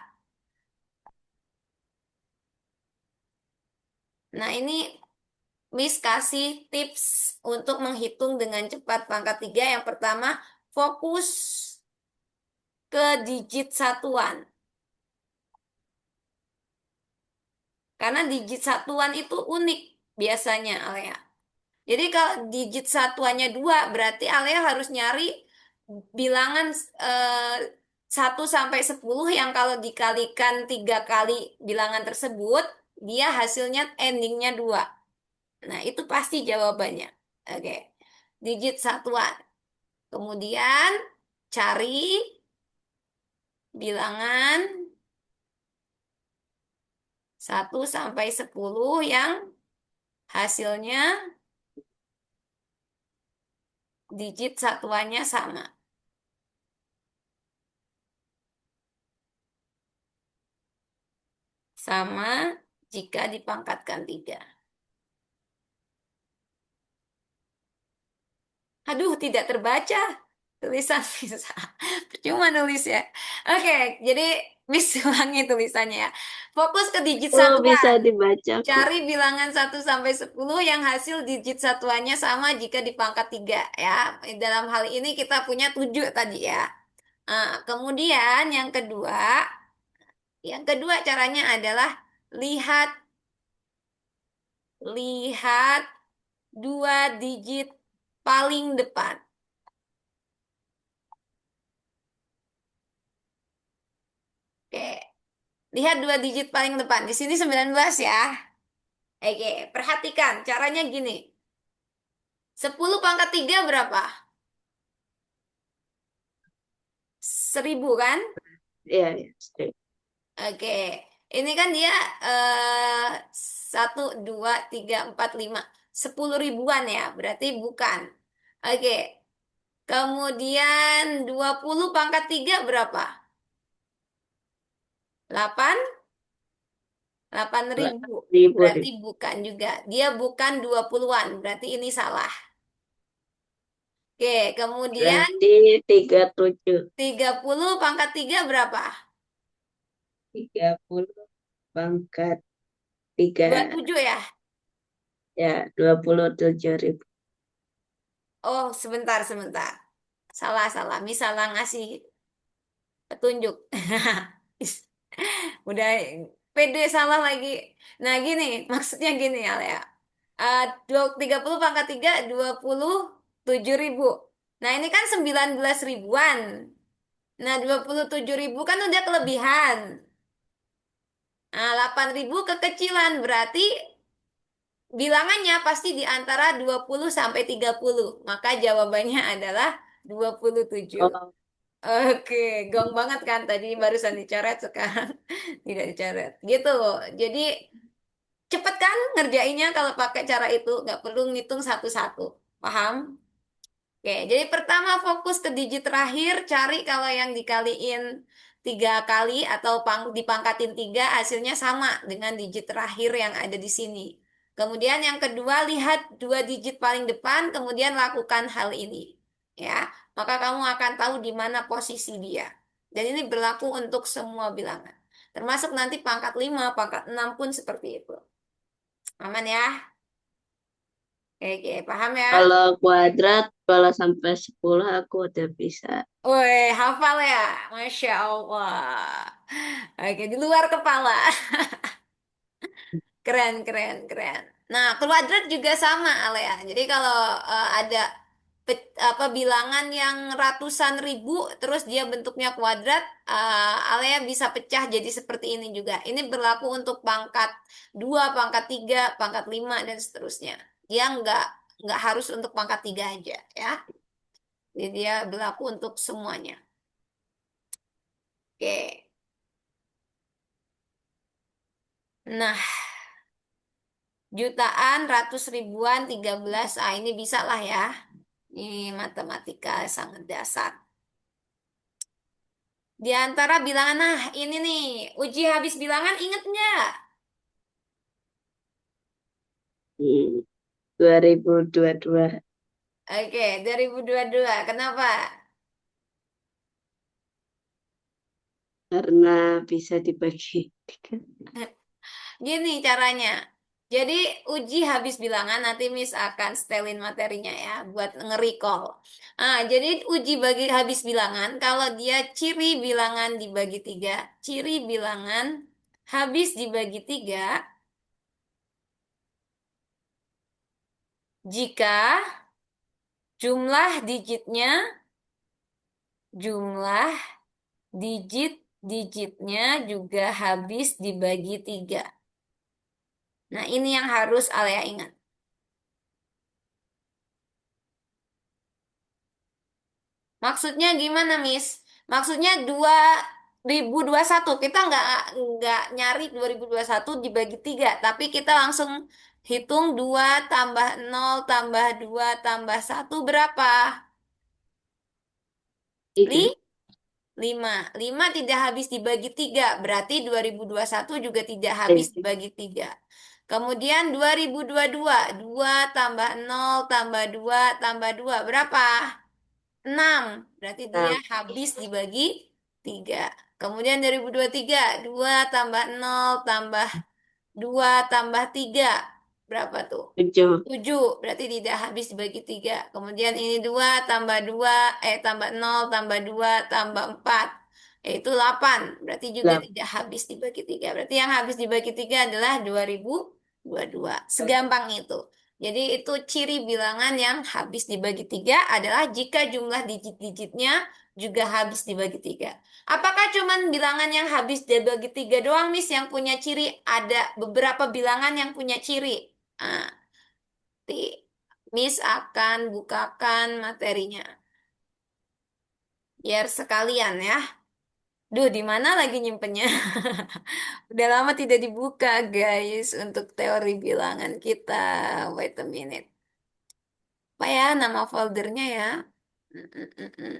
Nah, ini Miss kasih tips untuk menghitung dengan cepat pangkat 3. Yang pertama, fokus ke digit satuan. Karena digit satuan itu unik biasanya, Alea. Jadi kalau digit satuannya 2, berarti Alea harus nyari bilangan eh, 1 sampai 10 yang kalau dikalikan 3 kali bilangan tersebut, dia hasilnya endingnya 2. Nah, itu pasti jawabannya. Oke. Digit satuan. Kemudian cari bilangan 1 sampai 10 yang hasilnya digit satuannya sama. Sama jika dipangkatkan 3. Aduh, tidak terbaca tulisan bisa. Percuma nulis ya. Oke, jadi Miss ulangi tulisannya ya. Fokus ke digit Oh, bisa satuan. dibaca kok. Cari bilangan 1 sampai 10 yang hasil digit satuannya sama jika dipangkat 3 ya. Dalam hal ini kita punya 7 tadi ya. Kemudian yang kedua caranya adalah lihat lihat 2 digit paling depan. Oke, lihat 2 digit paling depan. Di sini 19 ya. Oke, perhatikan caranya gini. 10 pangkat 3 berapa? 1000 kan? Iya, iya. Setuju. Oke, ini kan dia eh 1, 2, 3, 4, 5, 10 ribuan ya, berarti bukan. Oke, kemudian 20 pangkat 3 berapa? 8, 8 ribu. Ribu, Berarti ribu. bukan juga. Dia bukan 20-an, berarti ini salah. Oke, kemudian Berarti 37. 30 pangkat 3 berapa? 30 pangkat 3. 27 ya? Ya, 27.000. Oh, sebentar, sebentar. Salah, salah. Misalnya ngasih petunjuk. Udah pede salah lagi. Nah, gini, maksudnya gini ya, Lea. 30 pangkat 3, 27 ribu. Nah, ini kan 19 ribuan. Nah, 27 ribu kan udah kelebihan. Nah, 8 ribu kekecilan. Berarti bilangannya pasti di antara 20 sampai 30. Maka jawabannya adalah 27. Oh, Oke, gong banget kan tadi barusan dicoret sekarang tidak dicoret. Gitu. Jadi cepet kan ngerjainnya kalau pakai cara itu, nggak perlu ngitung satu-satu. Paham? Oke, jadi pertama fokus ke digit terakhir, cari kalau yang dikaliin 3 kali atau dipangkatin 3 hasilnya sama dengan digit terakhir yang ada di sini. Kemudian yang kedua lihat 2 digit paling depan, kemudian lakukan hal ini. Ya, maka kamu akan tahu di mana posisi dia. Dan ini berlaku untuk semua bilangan. Termasuk nanti pangkat 5, pangkat 6 pun seperti itu. Aman ya? Oke, oke, paham ya? kalau kuadrat, kalau sampai 10 aku udah bisa. Woi, hafal ya? Masya Allah. Oke, di luar kepala. Keren, keren, keren. Nah, kuadrat juga sama, Alea. Jadi kalau ada apa bilangan yang ratusan ribu, terus dia bentuknya kuadrat, Alea bisa pecah jadi seperti ini juga. Ini berlaku untuk pangkat 2, pangkat 3, pangkat 5, dan seterusnya. Dia nggak harus untuk pangkat 3 aja, ya. Jadi dia berlaku untuk semuanya. Oke. Nah, jutaan, ratus ribuan, 13. Ini bisa lah ya. Ini matematika sangat dasar. Di antara bilangan, nah ini nih, uji habis bilangan inget nggak? Hmm, 2022. Oke, 2022. Kenapa? Karena bisa dibagi 3. Gini caranya. Jadi uji habis bilangan nanti Miss akan setelin materinya ya buat nge-recall. Jadi uji bagi habis bilangan kalau dia ciri bilangan dibagi tiga, ciri bilangan habis dibagi tiga jika jumlah digitnya, jumlah digitnya juga habis dibagi tiga. Nah ini yang harus Alea ingat. Maksudnya gimana, Miss? Maksudnya 2021 kita nggak nyari 2021 dibagi tiga, tapi kita langsung hitung 2 tambah 0 tambah 2 tambah satu berapa? Li? Tiga. 5. 5 tidak habis dibagi tiga, berarti 2021 juga tidak habis Eh, dibagi tiga. Kemudian 2022, 2 tambah 0 tambah 2 tambah 2 berapa? 6, berarti dia enam. habis dibagi 3. Kemudian 2023, 2 tambah 0 tambah 2 tambah 3. Berapa tuh? Tujuh. 7, berarti tidak habis dibagi 3. Kemudian ini 2 tambah 2, tambah 0 tambah 2 tambah 4. Yaitu 8, berarti juga Delapan. tidak habis dibagi 3. Berarti yang habis dibagi 3 adalah 2022. Segampang itu. Jadi itu ciri bilangan yang habis dibagi 3 adalah jika jumlah digit-digitnya juga habis dibagi 3. Apakah cuman bilangan yang habis dibagi 3 doang, Miss, yang punya ciri? Ada beberapa bilangan yang punya ciri. Nah, nanti Miss akan bukakan materinya. Biar sekalian ya. Duh, di mana lagi nyimpennya? Udah lama tidak dibuka, guys, untuk teori bilangan kita. Wait a minute. Apa ya nama foldernya ya? Mm, mm, mm, mm.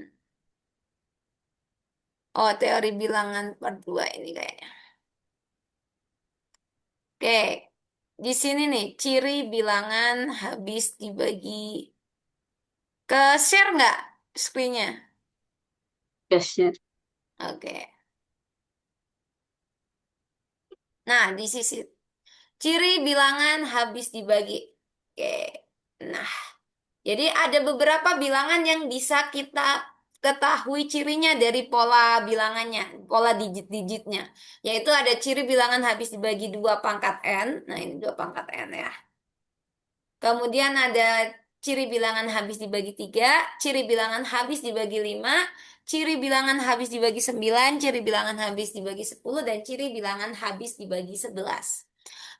Oh, teori bilangan part 2 ini kayaknya. Oke, di sini nih, ciri bilangan habis dibagi ke share nggak screen-nya? Kasir. Oke. Nah, di sisi ciri bilangan habis dibagi. Oke. Nah, jadi ada beberapa bilangan yang bisa kita ketahui cirinya dari pola bilangannya, pola digit-digitnya. Yaitu ada ciri bilangan habis dibagi 2 pangkat n. Nah, ini 2 pangkat n ya. Kemudian ada ciri bilangan habis dibagi 3, ciri bilangan habis dibagi 5, ciri bilangan habis dibagi 9, ciri bilangan habis dibagi 10, dan ciri bilangan habis dibagi 11.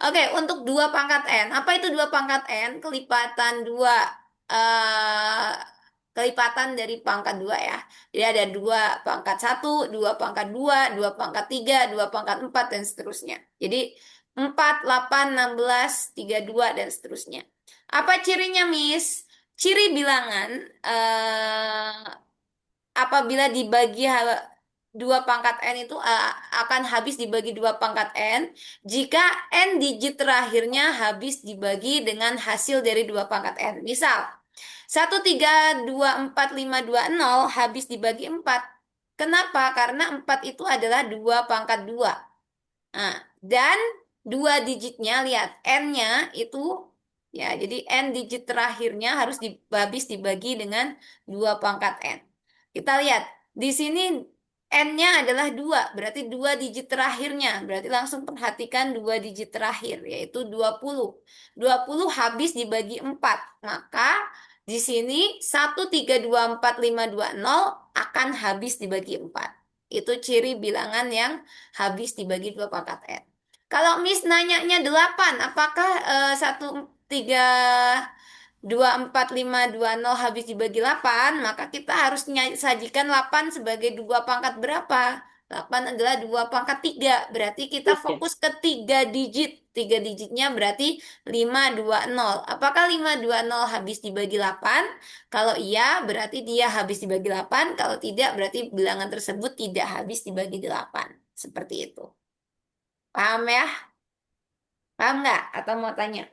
Oke, untuk 2 pangkat N. Apa itu 2 pangkat N? Kelipatan 2, eh, kelipatan dari pangkat 2 ya. Jadi ada 2 pangkat 1, 2 pangkat 2, 2 pangkat 3, 2 pangkat 4, dan seterusnya. Jadi 4, 8, 16, 32, dan seterusnya. Apa cirinya, Miss? Ciri bilangan apabila dibagi 2 pangkat n itu akan habis dibagi 2 pangkat n jika n digit terakhirnya habis dibagi dengan hasil dari 2 pangkat n. Misal, 1, 3, 2, 4, 5, 2, 0 habis dibagi 4. Kenapa? Karena 4 itu adalah 2 pangkat 2. Nah, dan 2 digitnya, lihat, n-nya itu, ya, jadi n digit terakhirnya harus habis dibagi dengan 2 pangkat n. Kita lihat, di sini n-nya adalah 2, berarti 2 digit terakhirnya. Berarti langsung perhatikan 2 digit terakhir, yaitu 20. 20 habis dibagi 4. Maka di sini 1, 3, 2, 4, 5, 2, 0 akan habis dibagi 4. Itu ciri bilangan yang habis dibagi 2 pangkat n. Kalau Miss nanyanya 8, apakah 1, 3, 2, 4, 5, 2, 0 habis dibagi 8? Maka kita harus sajikan 8 sebagai 2 pangkat berapa? 8 adalah 2 pangkat 3. Berarti kita Tiga. fokus ke 3 digit. 3 digitnya berarti 5, 2, 0. Apakah 5, 2, 0 habis dibagi 8? Kalau iya, berarti dia habis dibagi 8. Kalau tidak, berarti bilangan tersebut tidak habis dibagi 8. Seperti itu. Paham ya? Paham nggak? Atau mau tanya?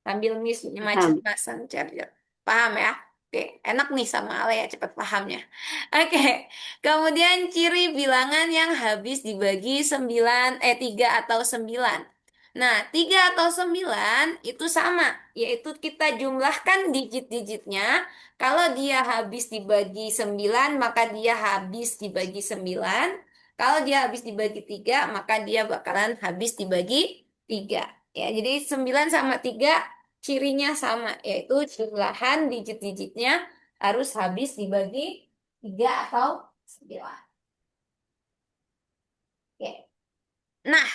Sambil Miss Paham. masang charger. Paham ya? Oke, enak nih sama Ale ya, cepat pahamnya. Oke, kemudian ciri bilangan yang habis dibagi 9, 3 atau 9. Nah, 3 atau 9 itu sama, yaitu kita jumlahkan digit-digitnya. Kalau dia habis dibagi 9, maka dia habis dibagi 9. Kalau dia habis dibagi 3, maka dia bakalan habis dibagi 3. Ya, jadi 9 sama 3 cirinya sama, yaitu jumlahan digit-digitnya harus habis dibagi 3 atau 9. Oke. Nah,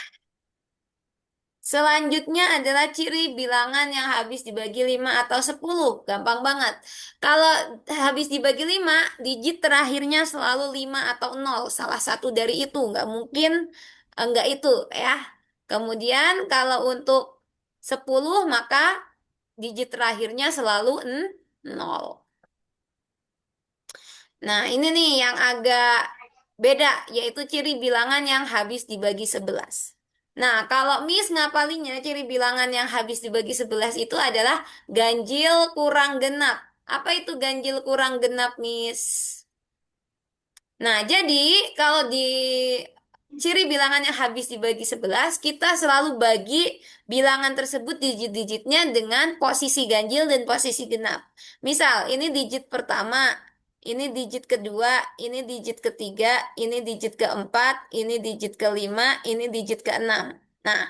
selanjutnya adalah ciri bilangan yang habis dibagi 5 atau 10. Gampang banget. Kalau habis dibagi 5, digit terakhirnya selalu 5 atau 0. Salah satu dari itu. Nggak mungkin nggak itu ya. Kemudian kalau untuk 10, maka digit terakhirnya selalu 0. Nah, ini nih yang agak beda, yaitu ciri bilangan yang habis dibagi 11. Nah, kalau Miss ngapalinnya ciri bilangan yang habis dibagi 11 itu adalah ganjil kurang genap. Apa itu ganjil kurang genap, Miss? Nah, jadi kalau di ciri bilangan yang habis dibagi 11, kita selalu bagi bilangan tersebut digit-digitnya dengan posisi ganjil dan posisi genap. Misal, ini digit pertama, ini digit kedua, ini digit ketiga, ini digit keempat, ini digit kelima, ini digit keenam. Nah,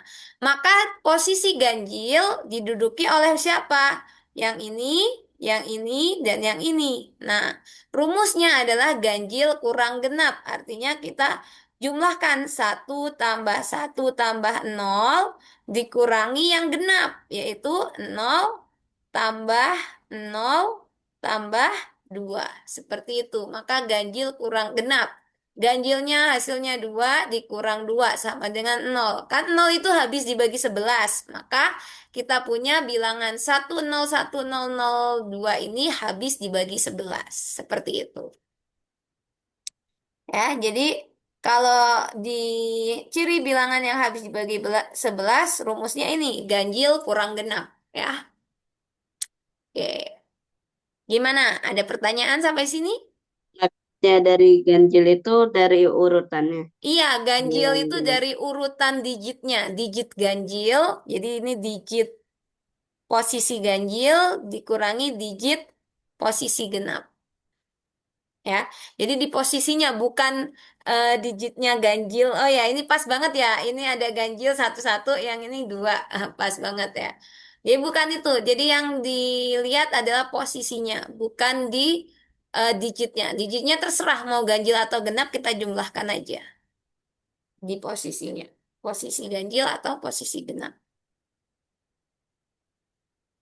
maka posisi ganjil diduduki oleh siapa? Yang ini, dan yang ini. Nah, rumusnya adalah ganjil kurang genap. Artinya kita jumlahkan satu tambah satu tambah 0 dikurangi yang genap, yaitu 0 tambah 0 tambah 2. Seperti itu. Maka ganjil kurang genap. Ganjilnya hasilnya 2 dikurang 2 sama dengan 0. Kan 0 itu habis dibagi 11. Maka kita punya bilangan 1010002 ini habis dibagi 11. Seperti itu. Ya, jadi kalau di ciri bilangan yang habis dibagi 11, rumusnya ini ganjil kurang genap. Ya, oke. Gimana? Ada pertanyaan sampai sini? Habisnya dari ganjil itu dari urutannya. Iya, ganjil Bilang itu genap. dari urutan digitnya. Digit ganjil, jadi ini digit posisi ganjil dikurangi digit posisi genap. Ya, jadi di posisinya bukan digitnya ganjil. Oh ya, ini pas banget ya. Ini ada ganjil satu-satu, yang ini dua. Pas banget ya. Jadi bukan itu. Jadi yang dilihat adalah posisinya, bukan di digitnya. Digitnya terserah mau ganjil atau genap, kita jumlahkan aja di posisinya. Posisi ganjil atau posisi genap.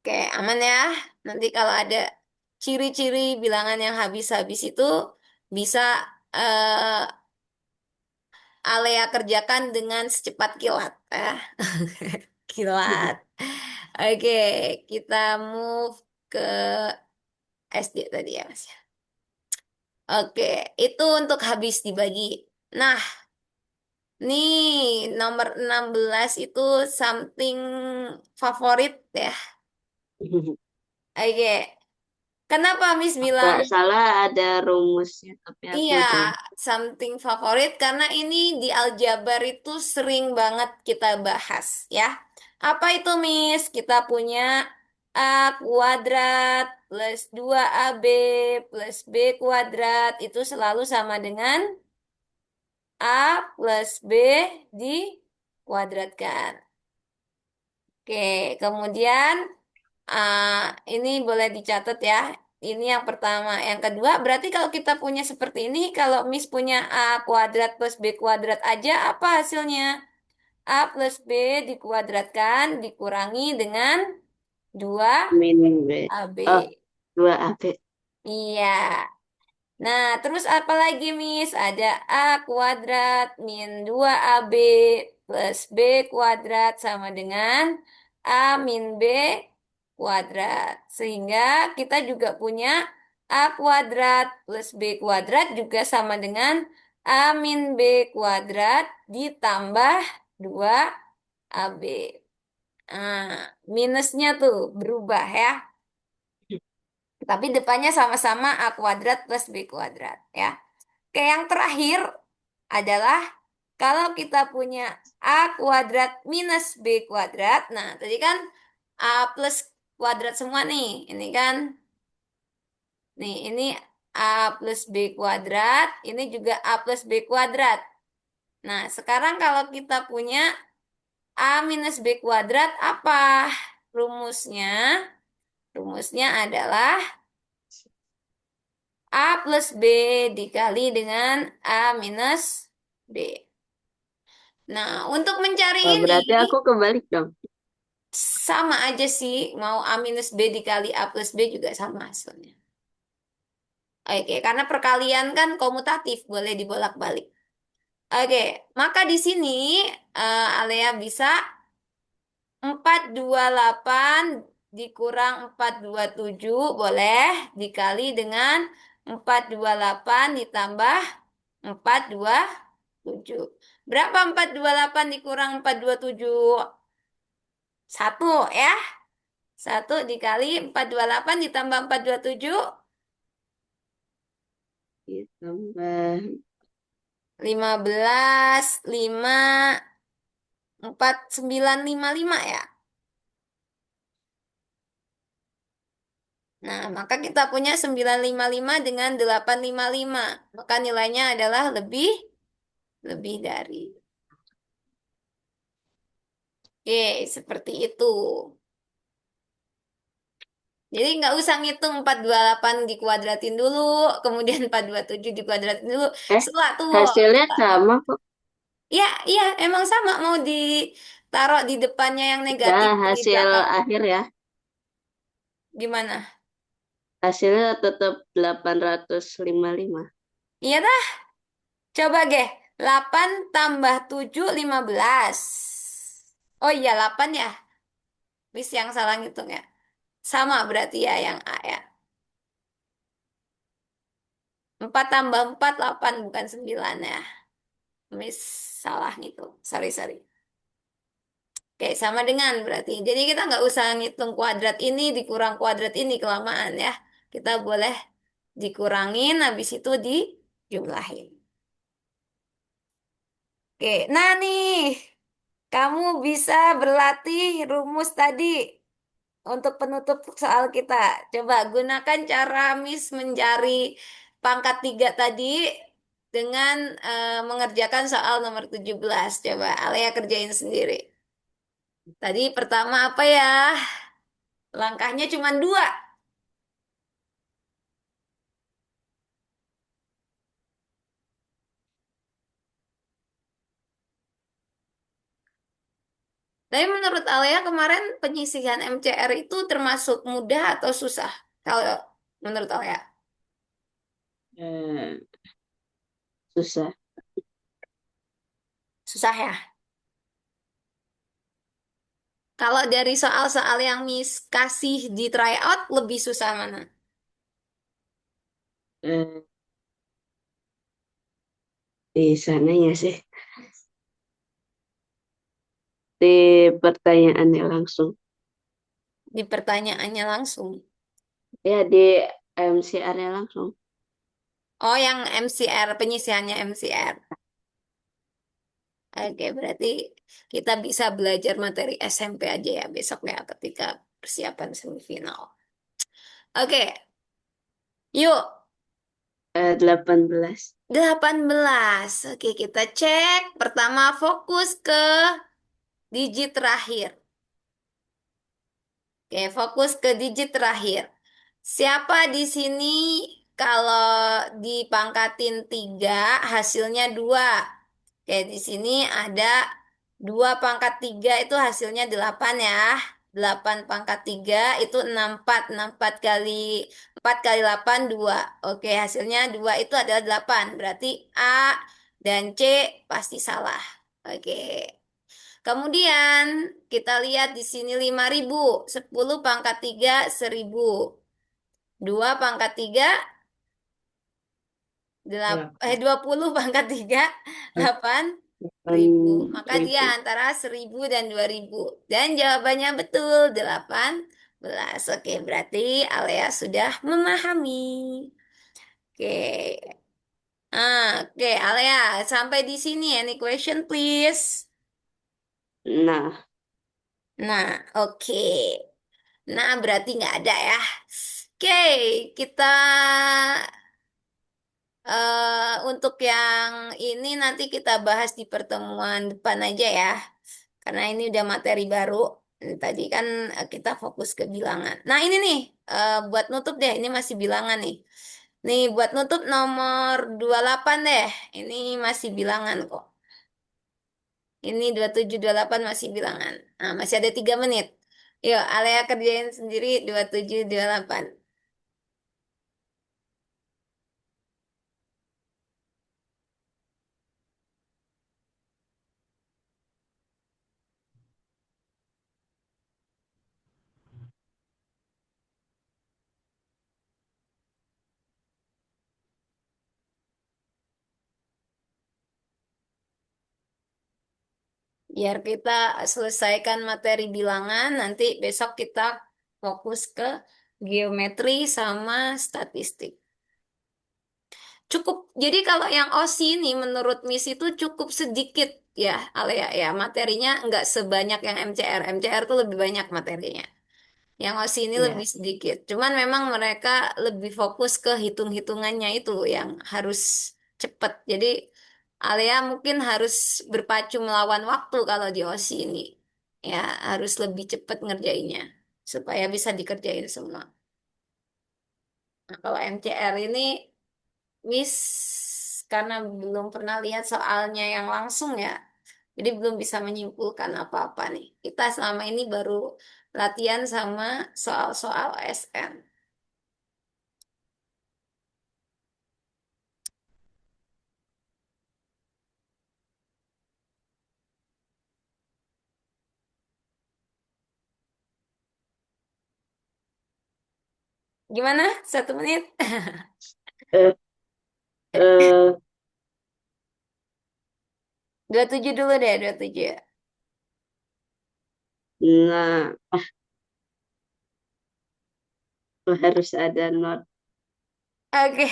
Oke, aman ya. Nanti kalau ada ciri-ciri bilangan yang habis-habis itu bisa eh, Alea kerjakan dengan secepat kilat. Kilat. Oke, kita move ke SD tadi ya, Mas. Oke, itu untuk habis dibagi. Nah, nih nomor 16 itu something favorit ya. Oke, kenapa Miss bilang Nggak salah ada rumusnya, tapi aku iya, lupa. something favorit karena ini di aljabar itu sering banget kita bahas ya. Apa itu, Miss? Kita punya A kuadrat plus 2AB plus B kuadrat itu selalu sama dengan A plus B dikuadratkan. Oke, kemudian ini boleh dicatat ya. Ini yang pertama. Yang kedua, berarti kalau kita punya seperti ini, kalau Miss punya A kuadrat plus B kuadrat aja, apa hasilnya? A plus B dikuadratkan dikurangi dengan 2 Min B. AB. Oh, 2AB. Iya. Nah, terus apa lagi, Miss? Ada A kuadrat min 2AB plus B kuadrat sama dengan A min B kuadrat. Sehingga kita juga punya A kuadrat plus B kuadrat juga sama dengan A min B kuadrat ditambah 2AB. Nah, minusnya tuh berubah ya. Tapi depannya sama-sama A kuadrat plus B kuadrat ya. Oke, yang terakhir adalah Kalau kita punya A kuadrat minus B kuadrat, nah tadi kan A plus kuadrat semua nih, ini kan, nih ini A plus B kuadrat, ini juga A plus B kuadrat. Nah, sekarang kalau kita punya A minus B kuadrat, apa rumusnya? Rumusnya adalah A plus B dikali dengan A minus B. Nah, untuk mencari Oh, ini, berarti aku kebalik dong. sama aja sih, mau A minus B dikali A plus B juga sama hasilnya. Oke, karena perkalian kan komutatif, boleh dibolak-balik. Oke, maka di sini Alea bisa 428 dikurang 427 boleh dikali dengan 428 ditambah 427. Berapa 428 dikurang 427? Satu ya. Satu dikali 428 ditambah 427, Ditambah 15, 5, 4955 ya. Nah, maka kita punya 955 dengan 855. Maka nilainya adalah lebih dari. Oke, seperti itu. Jadi nggak usah ngitung 428 dikuadratin dulu, kemudian 427 dikuadratin dulu. eh Setelah tuh. hasilnya sama kok. Ya, iya, emang sama mau ditaruh di depannya yang Ya, negatif, di hasil belakang. akhir ya. Gimana? Hasilnya tetap 855. Iya dah, coba deh. 8 tambah 7, 15. Oh iya, 8 ya. Bis yang salah ngitung ya. Sama berarti ya yang A ya. 4 tambah 4 8 bukan 9 ya. Mis salah ngitung. Sorry, sorry. Oke, sama dengan berarti. Jadi kita nggak usah ngitung kuadrat ini dikurang kuadrat ini kelamaan ya. Kita boleh dikurangin, habis itu dijumlahin. Oke, nah nih, kamu bisa berlatih rumus tadi untuk penutup soal kita. Coba gunakan cara Miss mencari pangkat 3 tadi dengan mengerjakan soal nomor 17. Coba Alea kerjain sendiri. Tadi pertama apa ya? Langkahnya cuma dua. Tapi menurut Alea kemarin penyisihan MCR itu termasuk mudah atau susah? Kalau menurut Alea, Eh, susah. susah ya? Kalau dari soal-soal yang Miss kasih di tryout lebih susah mana? Eh, di sananya sih. Di pertanyaannya langsung. Di pertanyaannya langsung. Ya, di MCR-nya langsung. Oh, yang MCR, penyisihannya MCR. Oke, berarti kita bisa belajar materi SMP aja ya besok ya ketika persiapan semifinal. Oke, yuk 18. 18. Oke, kita cek. Pertama fokus ke digit terakhir. Oke, fokus ke digit terakhir. Siapa di sini kalau dipangkatin 3 hasilnya 2? Oke, di sini ada 2 pangkat 3 itu hasilnya 8 ya. 8 pangkat 3 itu 64. 64 kali 4 kali 8 2. Oke, hasilnya 2 itu adalah 8. Berarti A dan C pasti salah. Oke. Kemudian kita lihat di sini 5.000. 10 pangkat 3 1.000. 2 pangkat 3 20 pangkat 3 8 ribu. Maka dia 8.000. antara 1.000 dan 2.000. Dan jawabannya betul 18. Oke, berarti Alea sudah memahami. Oke. Oke, Alea, sampai di sini. Any question, please? Nah, Nah, oke. Nah, berarti nggak ada ya. Oke, kita untuk yang ini nanti kita bahas di pertemuan depan aja ya. Karena ini udah materi baru. Tadi kan kita fokus ke bilangan. Nah, ini nih, buat nutup deh. Ini masih bilangan nih. Nih, buat nutup nomor 28 deh. Ini masih bilangan kok. Ini 27 28 masih bilangan. Nah, masih ada 3 menit. Yuk, Alea kerjain sendiri 27 28. Biar kita selesaikan materi bilangan, nanti besok kita fokus ke geometri sama statistik. Cukup, jadi kalau yang OSI ini menurut Miss itu cukup sedikit ya, Alea ya, materinya nggak sebanyak yang MCR. MCR tuh lebih banyak materinya. Yang OSI ini lebih ya, sedikit. Cuman memang mereka lebih fokus ke hitung-hitungannya itu yang harus cepat. Jadi Alea mungkin harus berpacu melawan waktu kalau di OSI ini. Ya, harus lebih cepat ngerjainnya supaya bisa dikerjain semua. Nah, kalau MCR ini Miss karena belum pernah lihat soalnya yang langsung ya. Jadi belum bisa menyimpulkan apa-apa nih. Kita selama ini baru latihan sama soal-soal SN. Gimana? 1 menit? eh, eh, 27 dulu deh, 27. nah, harus ada not. Oke.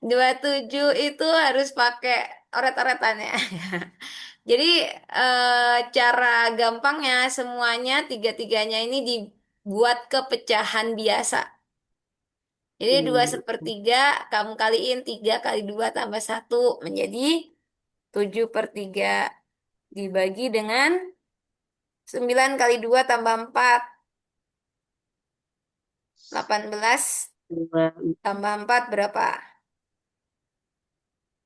27 itu harus pakai oret-oretannya. Jadi cara gampangnya semuanya tiga-tiganya ini dibuat ke pecahan biasa. Jadi dua Hmm, sepertiga kamu kaliin 3 kali 2 tambah 1 menjadi 7/3 dibagi dengan 9 kali 2 tambah 4 18 dua, tambah 4 berapa?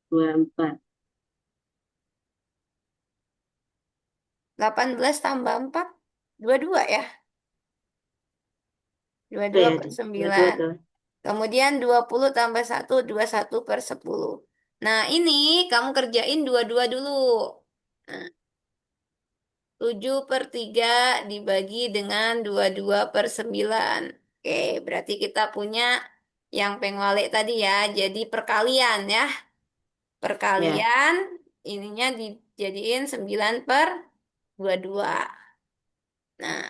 24. 18 tambah 4 22 ya. dua puluh Oh dua ya, per betul 9. tuh. Kemudian 20 tambah 1 21/10. Nah, ini kamu kerjain dua-dua dulu. Nah, 7/3 dibagi dengan 22/9. Oke, berarti kita punya yang pengwalik tadi ya. Jadi perkalian ya. Ya, Perkalian ininya dijadiin 9/22. Nah,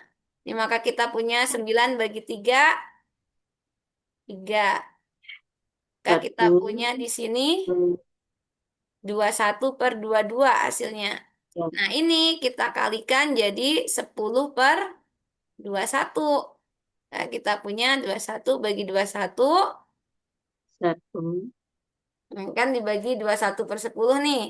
ini maka kita punya 9 bagi 3 3. Maka kita satu. punya di sini Hmm, 21/22 hasilnya. ya, Nah, ini kita kalikan jadi 10/21. Nah, kita punya 21 bagi 21, satu. kan dibagi 21/10 nih.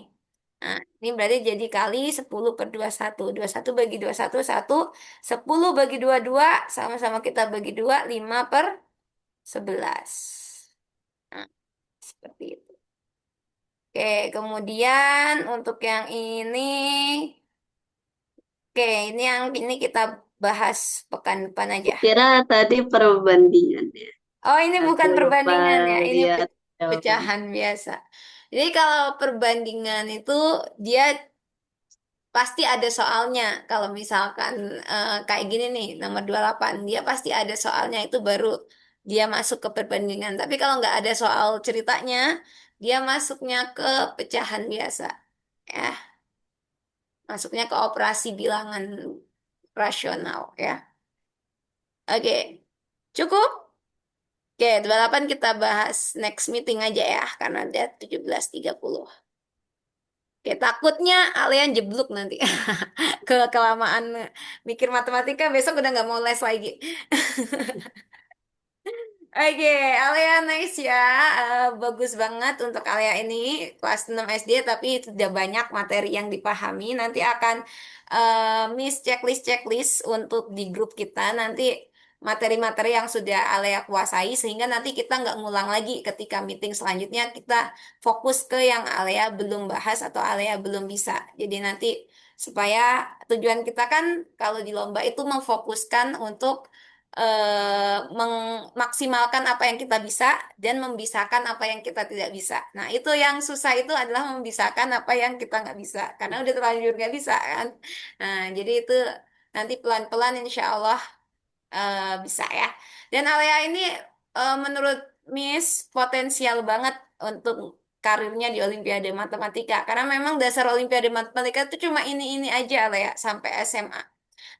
Nah, ini berarti jadi kali 10/21. 21 bagi 21 1. 10 bagi 22 sama-sama kita bagi 2, 5/11. Nah, seperti itu. Oke, kemudian untuk yang ini, oke, ini kita bahas pekan depan aja. Kira tadi perbandingannya. Oh, ini Aku bukan lupa perbandingan ya, ini lihat jawaban. pecahan biasa. Jadi kalau perbandingan itu dia pasti ada soalnya. Kalau misalkan kayak gini nih, nomor 28 dia pasti ada soalnya itu baru dia masuk ke perbandingan. Tapi kalau nggak ada soal ceritanya, dia masuknya ke pecahan biasa. Ya, masuknya ke operasi bilangan rasional ya. Oke, cukup? Oke, 28 kita bahas next meeting aja ya, karena udah 17.30. Oke, takutnya Alian jeblok nanti. Kelamaan mikir matematika, besok udah nggak mau les lagi. Oke, Alia nice ya. Bagus banget untuk Alia ini kelas 6 SD tapi sudah banyak materi yang dipahami. Nanti akan miss checklist-checklist untuk di grup kita. Nanti materi-materi yang sudah Alia kuasai sehingga nanti kita nggak ngulang lagi ketika meeting selanjutnya kita fokus ke yang Alia belum bahas atau Alia belum bisa. Jadi nanti supaya tujuan kita kan kalau di lomba itu memfokuskan untuk memaksimalkan apa yang kita bisa dan membisakan apa yang kita tidak bisa. Nah, itu yang susah itu adalah membisakan apa yang kita nggak bisa karena udah terlanjur nggak bisa kan. Nah, jadi itu nanti pelan-pelan insya Allah bisa ya. Dan Alea ini menurut Miss potensial banget untuk karirnya di Olimpiade Matematika karena memang dasar Olimpiade Matematika itu cuma ini aja Alea sampai SMA.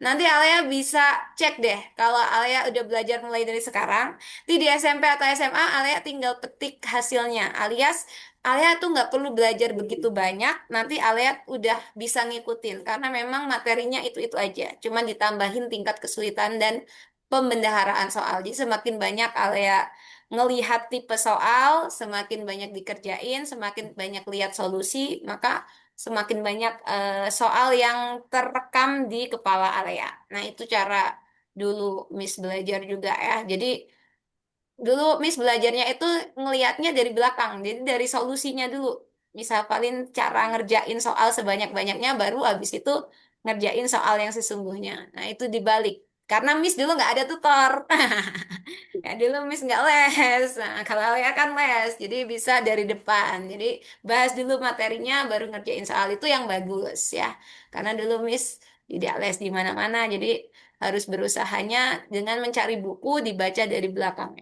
Nanti Alea bisa cek deh, kalau Alea udah belajar mulai dari sekarang, di SMP atau SMA Alea tinggal petik hasilnya, alias Alea tuh nggak perlu belajar begitu banyak, nanti Alea udah bisa ngikutin, karena memang materinya itu-itu aja, cuma ditambahin tingkat kesulitan dan pembendaharaan soal. Jadi semakin banyak Alea ngelihat tipe soal, semakin banyak dikerjain, semakin banyak lihat solusi, maka semakin banyak soal yang terekam di kepala area. Nah, itu cara dulu Miss belajar juga ya. Jadi dulu Miss belajarnya itu ngelihatnya dari belakang, jadi dari solusinya dulu. Misal paling cara ngerjain soal sebanyak-banyaknya, baru abis itu ngerjain soal yang sesungguhnya. Nah, itu dibalik. Karena Miss dulu nggak ada tutor. Ya dulu Miss nggak les. Nah, kalau Alia kan les, jadi bisa dari depan. Jadi bahas dulu materinya, baru ngerjain soal itu yang bagus ya. Karena dulu Miss tidak les di mana-mana, jadi harus berusahanya dengan mencari buku dibaca dari belakang.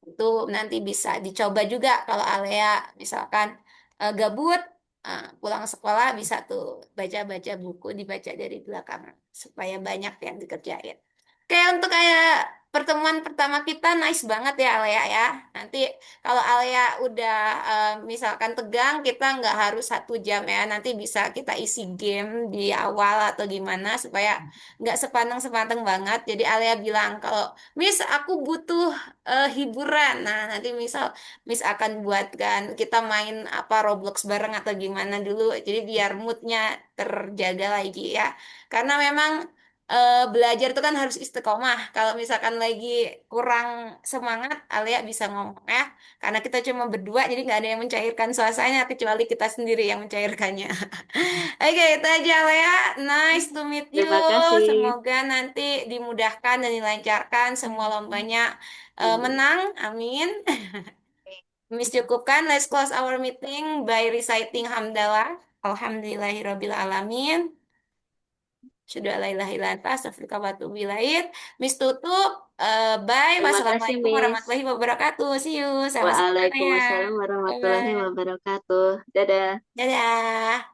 Itu nanti bisa dicoba juga kalau Alea misalkan gabut, pulang sekolah bisa tuh baca-baca buku dibaca dari belakang supaya banyak yang dikerjain. Oke, untuk kayak pertemuan pertama kita nice banget ya Alea ya. Nanti kalau Alea udah misalkan tegang, kita nggak harus 1 jam ya. Nanti bisa kita isi game di awal atau gimana supaya nggak sepanteng-sepanteng banget. Jadi Alea bilang kalau Miss aku butuh hiburan. Nah, nanti misal Miss akan buatkan kita main apa Roblox bareng atau gimana dulu. Jadi biar moodnya terjaga lagi ya. Karena memang belajar itu kan harus istiqomah. Kalau misalkan lagi kurang semangat, Alia bisa ngomong ya. Karena kita cuma berdua, jadi nggak ada yang mencairkan suasananya kecuali kita sendiri yang mencairkannya. Oke, itu aja Alia. Nice to meet you. Terima kasih. Semoga nanti dimudahkan dan dilancarkan semua lombanya menang. Amin. Miss cukupkan. Let's close our meeting by reciting hamdalah. Alhamdulillahirabbil alamin. Sudah la ilaha illa anta astaghfiruka wa atubu ilaik. Miss tutup. Bye. Terima kasih, Wassalamualaikum Miss. warahmatullahi wabarakatuh. See you. Sama-sama ya. Waalaikumsalam warahmatullahi Bye-bye. wabarakatuh. Dadah. Dadah.